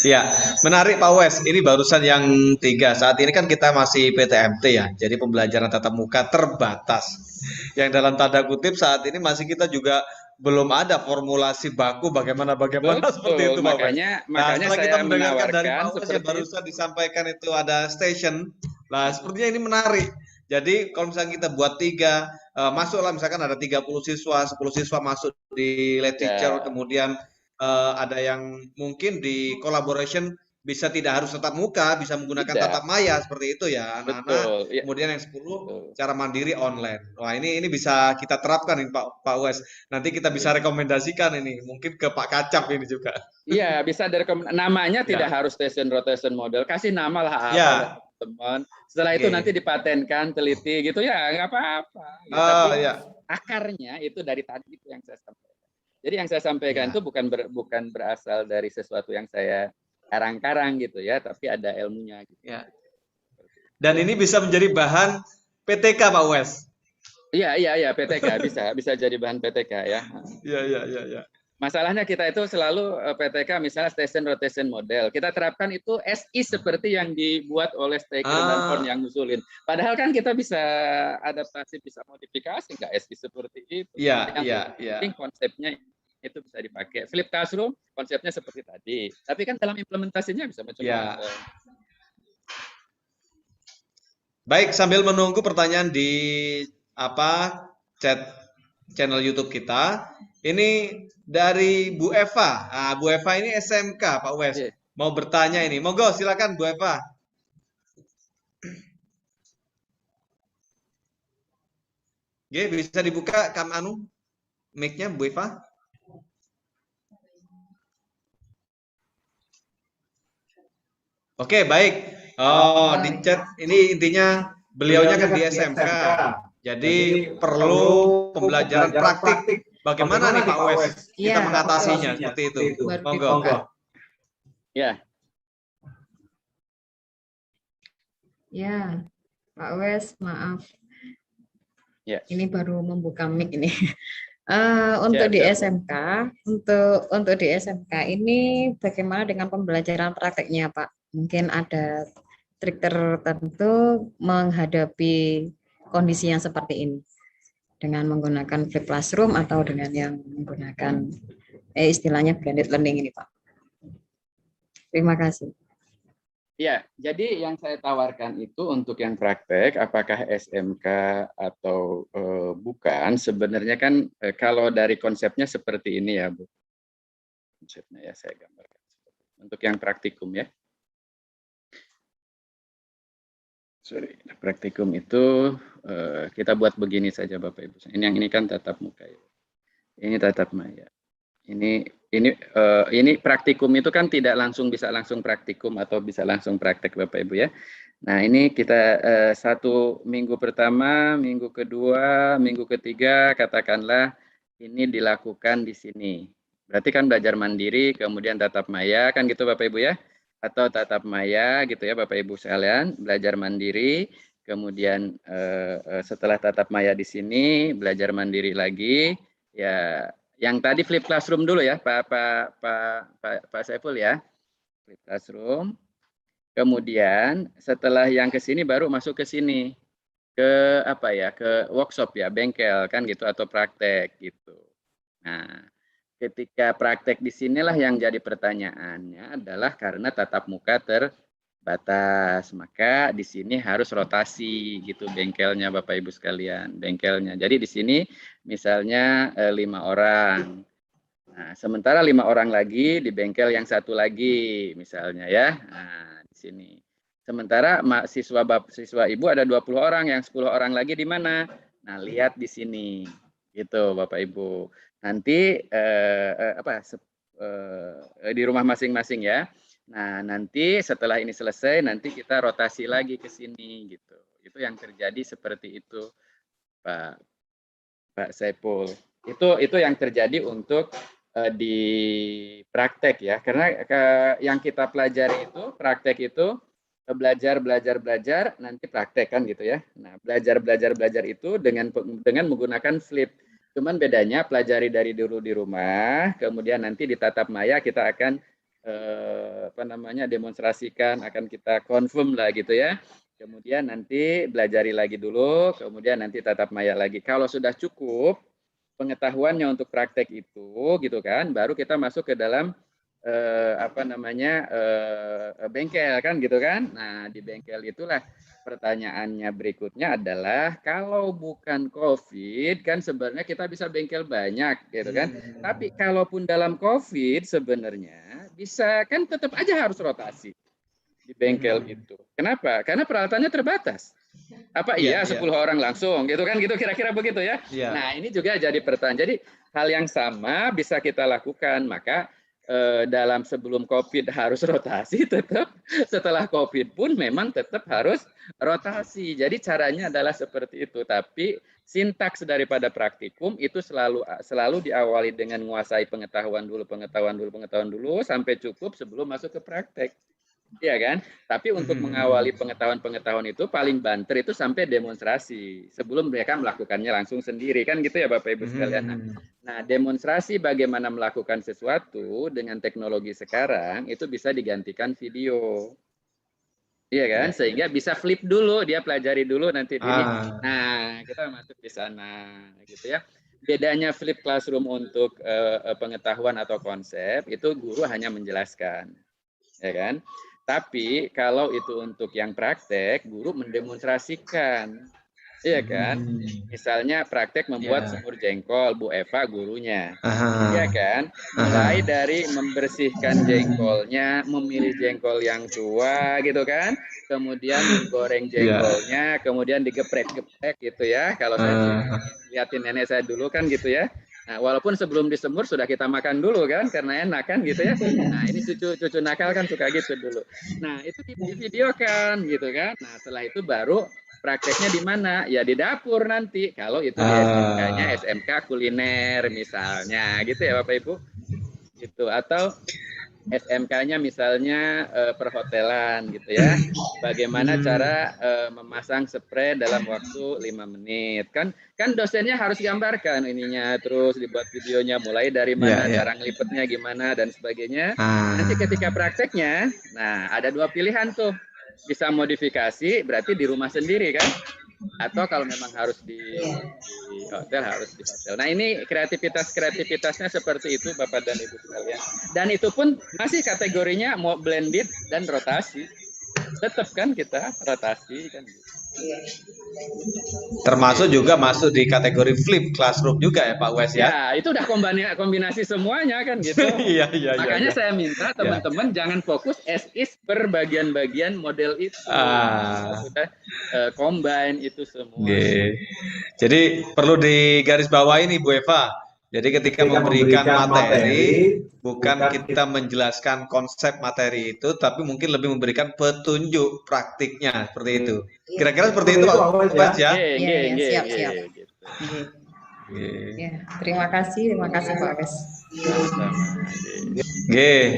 Ya, menarik Pak Wes. Ini barusan yang 3. Saat ini kan kita masih PTMT ya, jadi pembelajaran tatap muka terbatas. Yang dalam tanda kutip saat ini masih kita juga belum ada formulasi baku bagaimana seperti itu Pak Wes. Makanya setelah kita mendengarkan dari Pak Wes yang barusan disampaikan itu ada station. Nah, sepertinya ini menarik. Jadi kalau misalnya kita buat 3, masuklah misalkan ada 30 siswa, 10 siswa masuk di lead teacher, kemudian ada yang mungkin di collaboration bisa tidak harus tatap muka, bisa menggunakan tatap maya seperti itu ya anak-anak. Kemudian yang 10 cara mandiri online. Wah, ini bisa kita terapkan ini Pak Wes. Nanti kita bisa rekomendasikan ini mungkin ke Pak Kacap ini juga. Iya, bisa namanya tidak harus station rotation model. Kasih nama lah apa teman. Setelah itu nanti dipatenkan, teliti gitu ya, nggak apa-apa. Ya, tapi akarnya itu dari tadi itu yang saya sampaikan. Jadi yang saya sampaikan itu bukan berasal dari sesuatu yang saya karang-karang gitu ya, tapi ada ilmunya gitu. Ya. Dan ini bisa menjadi bahan PTK Pak Wes. Iya, PTK bisa jadi bahan PTK ya. Iya. Masalahnya kita itu selalu PTK misalnya station rotation model. Kita terapkan itu SI seperti yang dibuat oleh Steger dan Horn yang ngusulin. Padahal kan kita bisa adaptasi, bisa modifikasi nggak SI seperti itu. Iya. Konsepnya itu bisa dipakai. Flip classroom konsepnya seperti tadi. Tapi kan dalam implementasinya bisa macam-macam. Baik, sambil menunggu pertanyaan di chat channel YouTube kita. Ini dari Bu Eva. Nah, Bu Eva ini SMK, Pak Wes. Mau bertanya ini. Monggo, silakan Bu Eva. Oke, bisa dibuka mic-nya Bu Eva? Oke, baik. Di chat ini intinya beliaunya kan di SMK. Jadi perlu pembelajaran praktik. Bagaimana nih Pak Wes kita mengatasinya seperti itu? Monggo. Ya. Ya, Pak Wes, maaf. Ya. Ini baru membuka mic ini. Untuk Siap, di siap. SMK, untuk di SMK ini bagaimana dengan pembelajaran prakteknya, Pak? Mungkin ada trik tertentu menghadapi kondisi yang seperti ini dengan menggunakan flip classroom atau dengan yang menggunakan istilahnya blended learning ini, Pak. Terima kasih. Ya, jadi yang saya tawarkan itu untuk yang praktek, apakah SMK atau bukan, sebenarnya kan kalau dari konsepnya seperti ini ya, Bu. Konsepnya ya saya gambarkan. Untuk yang praktikum ya. Sorry, praktikum itu kita buat begini saja Bapak Ibu. Ini kan tatap muka ya. Ini tatap maya. Ini praktikum itu kan tidak bisa langsung praktikum atau bisa langsung praktek Bapak Ibu ya. Nah ini kita 1 minggu pertama, minggu kedua, minggu ketiga katakanlah ini dilakukan di sini. Berarti kan belajar mandiri, kemudian tatap maya kan gitu Bapak Ibu ya. Atau tatap maya gitu ya Bapak Ibu sekalian, belajar mandiri, kemudian setelah tatap maya di sini belajar mandiri lagi ya. Yang tadi flip classroom dulu ya, Pak Saiful ya, flip classroom. Kemudian setelah yang ke sini baru masuk ke sini, ke apa ya, ke workshop ya, bengkel kan gitu atau praktek gitu. Nah, ketika praktek di sinilah yang jadi pertanyaannya adalah karena tatap muka terbatas, maka di sini harus rotasi gitu bengkelnya Bapak Ibu sekalian, bengkelnya. Jadi di sini misalnya 5 orang. Nah, sementara 5 orang lagi di bengkel yang satu lagi misalnya ya. Nah, di sini. Sementara siswa ibu ada 20 orang, yang 10 orang lagi di mana? Nah, lihat di sini. Gitu Bapak Ibu. Nanti di rumah masing-masing ya. Nah, nanti setelah ini selesai nanti kita rotasi lagi ke sini gitu. Itu yang terjadi seperti itu, Pak Saiful. Itu yang terjadi untuk di praktek ya. Karena yang kita pelajari itu praktek itu belajar nanti praktek kan gitu ya. Nah, belajar itu dengan menggunakan flip. Cuman bedanya pelajari dari dulu di rumah, kemudian nanti di tatap maya kita akan demonstrasikan, akan kita confirm lah gitu ya. Kemudian nanti belajari lagi dulu, kemudian nanti tatap maya lagi. Kalau sudah cukup pengetahuannya untuk praktek itu gitu kan, baru kita masuk ke dalam bengkel kan gitu kan. Nah, di bengkel itulah pertanyaannya berikutnya adalah kalau bukan COVID kan sebenarnya kita bisa bengkel banyak gitu kan. Tapi kalaupun dalam COVID sebenarnya bisa kan tetap aja harus rotasi di bengkel itu. Kenapa? Karena peralatannya terbatas. Apa iya 10 orang langsung gitu kan, gitu kira-kira begitu ya. Nah, ini juga jadi pertanyaan. Jadi hal yang sama bisa kita lakukan. Maka dalam sebelum COVID harus rotasi tetap, setelah COVID pun memang tetap harus rotasi. Jadi caranya adalah seperti itu. Tapi sintaks daripada praktikum itu selalu diawali dengan menguasai pengetahuan dulu sampai cukup sebelum masuk ke praktek. Iya kan? Tapi untuk mengawali pengetahuan itu paling banter itu sampai demonstrasi sebelum mereka melakukannya langsung sendiri kan gitu ya Bapak Ibu sekalian. Nah, demonstrasi bagaimana melakukan sesuatu dengan teknologi sekarang itu bisa digantikan video. Iya kan? Sehingga bisa flip dulu, dia pelajari dulu nanti ini. Nah, kita masuk di sana gitu ya. Bedanya flip classroom untuk pengetahuan atau konsep itu guru hanya menjelaskan. Ya kan? Tapi kalau itu untuk yang praktek, guru mendemonstrasikan. Iya kan? Misalnya praktek membuat semur jengkol, Bu Eva gurunya. Iya kan? Mulai dari membersihkan jengkolnya, memilih jengkol yang tua gitu kan. Kemudian menggoreng jengkolnya, kemudian digeprek-geprek gitu ya. Kalau saya lihatin nenek saya dulu kan gitu ya. Nah, walaupun sebelum disemur sudah kita makan dulu kan, karena enak kan gitu ya. Nah, ini cucu nakal kan suka gitu dulu. Nah, itu di video kan gitu kan. Nah, setelah itu baru prakteknya di mana? Ya di dapur nanti. Kalau itu di SMK-nya SMK kuliner misalnya gitu ya Bapak Ibu. Gitu. Atau SMK-nya misalnya perhotelan gitu ya. Bagaimana cara memasang spray dalam waktu 5 menit. Kan dosennya harus gambarkan ininya, terus dibuat videonya mulai dari mana, cara ngelipetnya gimana dan sebagainya. Nanti ketika prakteknya, nah ada 2 pilihan tuh. Bisa modifikasi, berarti di rumah sendiri kan? Atau kalau memang harus di hotel, harus di hotel. Nah ini kreativitasnya seperti itu Bapak dan Ibu sekalian. Dan itu pun masih kategorinya mau blended dan rotasi. Tetap kan kita rotasi kan. Termasuk juga masuk di kategori flip classroom juga ya Pak Wes ya? Ya itu udah kombinasi semuanya kan gitu. Iya. Makanya saya minta teman-teman jangan fokus as is per bagian-bagian model itu. Sudah combine itu semua. Jadi perlu digarisbawahi nih Bu Eva. Jadi ketika memberikan materi, bukan kita menjelaskan konsep materi itu, tapi mungkin lebih memberikan petunjuk praktiknya seperti itu. Kira-kira seperti itu Pak Wes ya? Siap. Ya, terima kasih Pak Wes.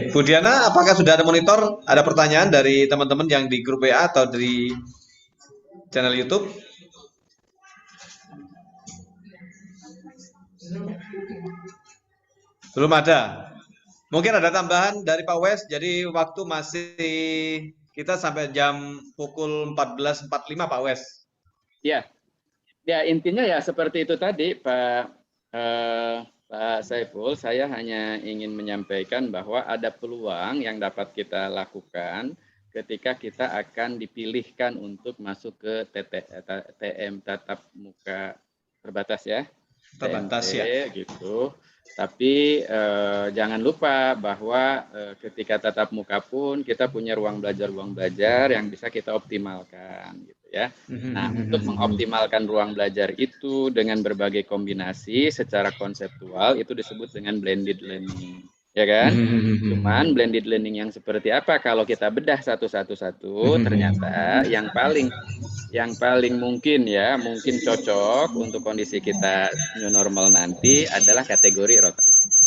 Bu Diana, apakah sudah ada monitor? Ada pertanyaan dari teman-teman yang di grup WA atau di channel YouTube? Belum ada. Mungkin ada tambahan dari Pak Wes. Jadi waktu masih kita sampai jam pukul 14.45 Pak Wes. Ya intinya ya seperti itu tadi Pak Saiful. Saya hanya ingin menyampaikan bahwa ada peluang yang dapat kita lakukan ketika kita akan dipilihkan untuk masuk ke TM tatap muka terbatas ya. Terbatas ya. Gitu. Tapi jangan lupa bahwa ketika tatap muka pun kita punya ruang belajar yang bisa kita optimalkan gitu ya. Nah, untuk mengoptimalkan ruang belajar itu dengan berbagai kombinasi secara konseptual itu disebut dengan blended learning. Ya kan? Cuman blended learning yang seperti apa kalau kita bedah satu-satu ternyata yang paling mungkin cocok untuk kondisi kita new normal nanti adalah kategori rotasi.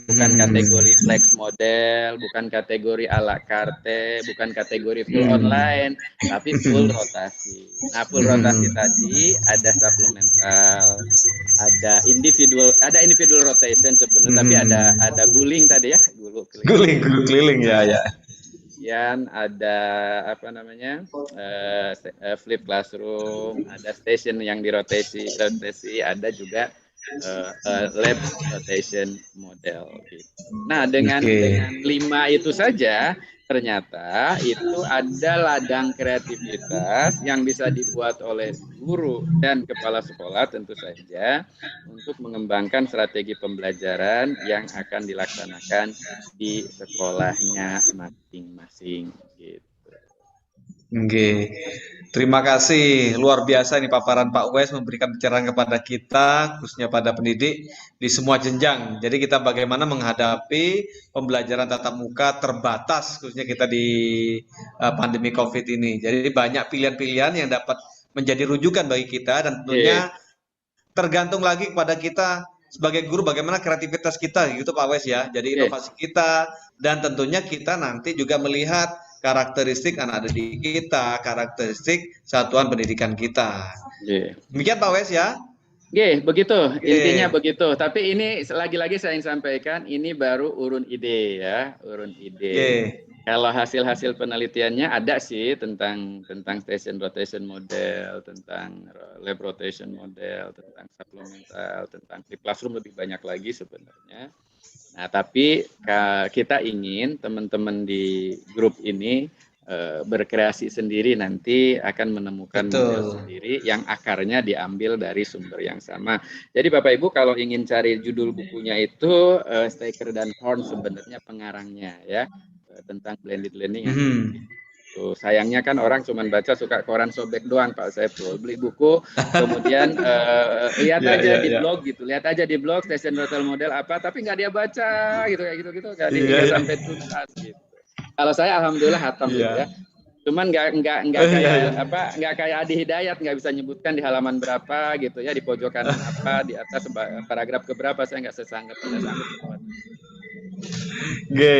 Bukan kategori flex model, bukan kategori ala carte, bukan kategori full online, tapi full rotasi. Nah, full rotasi tadi ada supplemental, ada individual rotation sebenarnya, tapi ada guling tadi ya, guling keliling ya. Kemudian ada flip classroom, ada station yang dirotasi, ada juga lab rotation model. Nah, dengan 5 itu saja ternyata itu ada ladang kreativitas yang bisa dibuat oleh guru dan kepala sekolah tentu saja untuk mengembangkan strategi pembelajaran yang akan dilaksanakan di sekolahnya masing-masing gitu. Terima kasih, luar biasa ini paparan Pak Wes memberikan pencerahan kepada kita, khususnya pada pendidik di semua jenjang. Jadi kita bagaimana menghadapi pembelajaran tatap muka terbatas, khususnya kita di pandemi COVID ini. Jadi banyak pilihan-pilihan yang dapat menjadi rujukan bagi kita dan tentunya tergantung lagi kepada kita sebagai guru bagaimana kreativitas kita gitu Pak Wes ya. Jadi inovasi kita dan tentunya kita nanti juga melihat karakteristik anak didik kita, karakteristik satuan pendidikan kita. Demikian Pak Wes ya. Begitu, intinya begitu. Tapi ini lagi-lagi saya ingin sampaikan, ini baru urun ide ya, urun ide. Kalau hasil-hasil penelitiannya ada sih tentang station rotation model, tentang lab rotation model, tentang supplemental, tentang flip classroom lebih banyak lagi sebenarnya. Nah, tapi kita ingin teman-teman di grup ini berkreasi sendiri, nanti akan menemukan model sendiri yang akarnya diambil dari sumber yang sama. Jadi Bapak Ibu kalau ingin cari judul bukunya itu Staker dan Horn sebenarnya pengarangnya ya, tentang blended learning. Tuh, sayangnya kan orang cuma baca suka koran sobek doang Pak Saiful. Beli buku kemudian lihat aja di blog gitu, lihat aja di blog station rotation model apa, tapi nggak dia baca gitu kayak gitu nggak dia sampai tuntas gitu. Kalau saya alhamdulillah hatam gitu ya. Cuman nggak kayak Adi Hidayat, nggak bisa nyebutkan di halaman berapa gitu ya, di pojokan apa, di atas paragraf keberapa, saya nggak sanggup. Oke,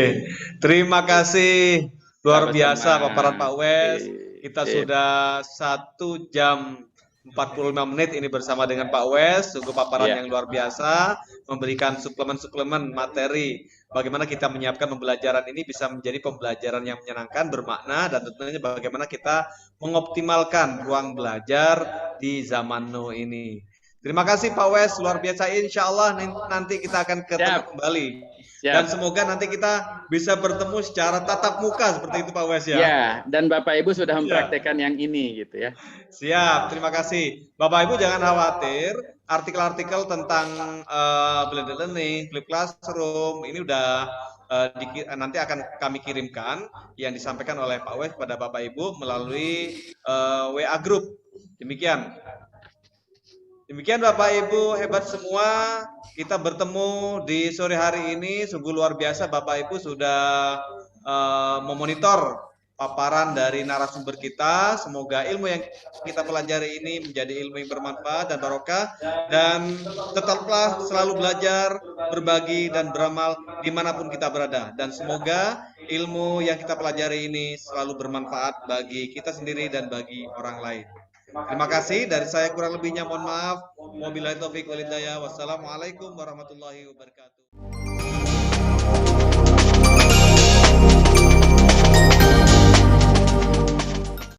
terima kasih luar Sama-sama. biasa paparan Pak Wes. Kita Sip. sudah 1 jam 45 menit ini bersama dengan Pak Wes. Sungguh paparan Iya. yang luar biasa, memberikan suplemen-suplemen materi. Bagaimana kita menyiapkan pembelajaran ini bisa menjadi pembelajaran yang menyenangkan, bermakna, dan tentunya bagaimana kita mengoptimalkan ruang belajar di zaman now ini. Terima kasih Pak Wes, luar biasa. Insya Allah nanti kita akan ketemu Siap. kembali. Siap. Dan semoga nanti kita bisa bertemu secara tatap muka seperti itu Pak Wes ya. Ya, dan Bapak Ibu sudah mempraktekkan yang ini gitu ya. Siap, terima kasih. Bapak Ibu jangan khawatir, artikel-artikel tentang blended learning, flip classroom ini udah nanti akan kami kirimkan yang disampaikan oleh Pak Wes pada Bapak Ibu melalui WA group. Demikian. Demikian Bapak Ibu hebat semua, kita bertemu di sore hari ini, sungguh luar biasa Bapak Ibu sudah memonitor paparan dari narasumber kita. Semoga ilmu yang kita pelajari ini menjadi ilmu yang bermanfaat dan barokah, dan tetaplah selalu belajar, berbagi dan beramal dimanapun kita berada, dan semoga ilmu yang kita pelajari ini selalu bermanfaat bagi kita sendiri dan bagi orang lain. Terima kasih, dari saya kurang lebihnya mohon maaf. Wabillahi taufiq wal hidayah. Wassalamualaikum warahmatullahi wabarakatuh.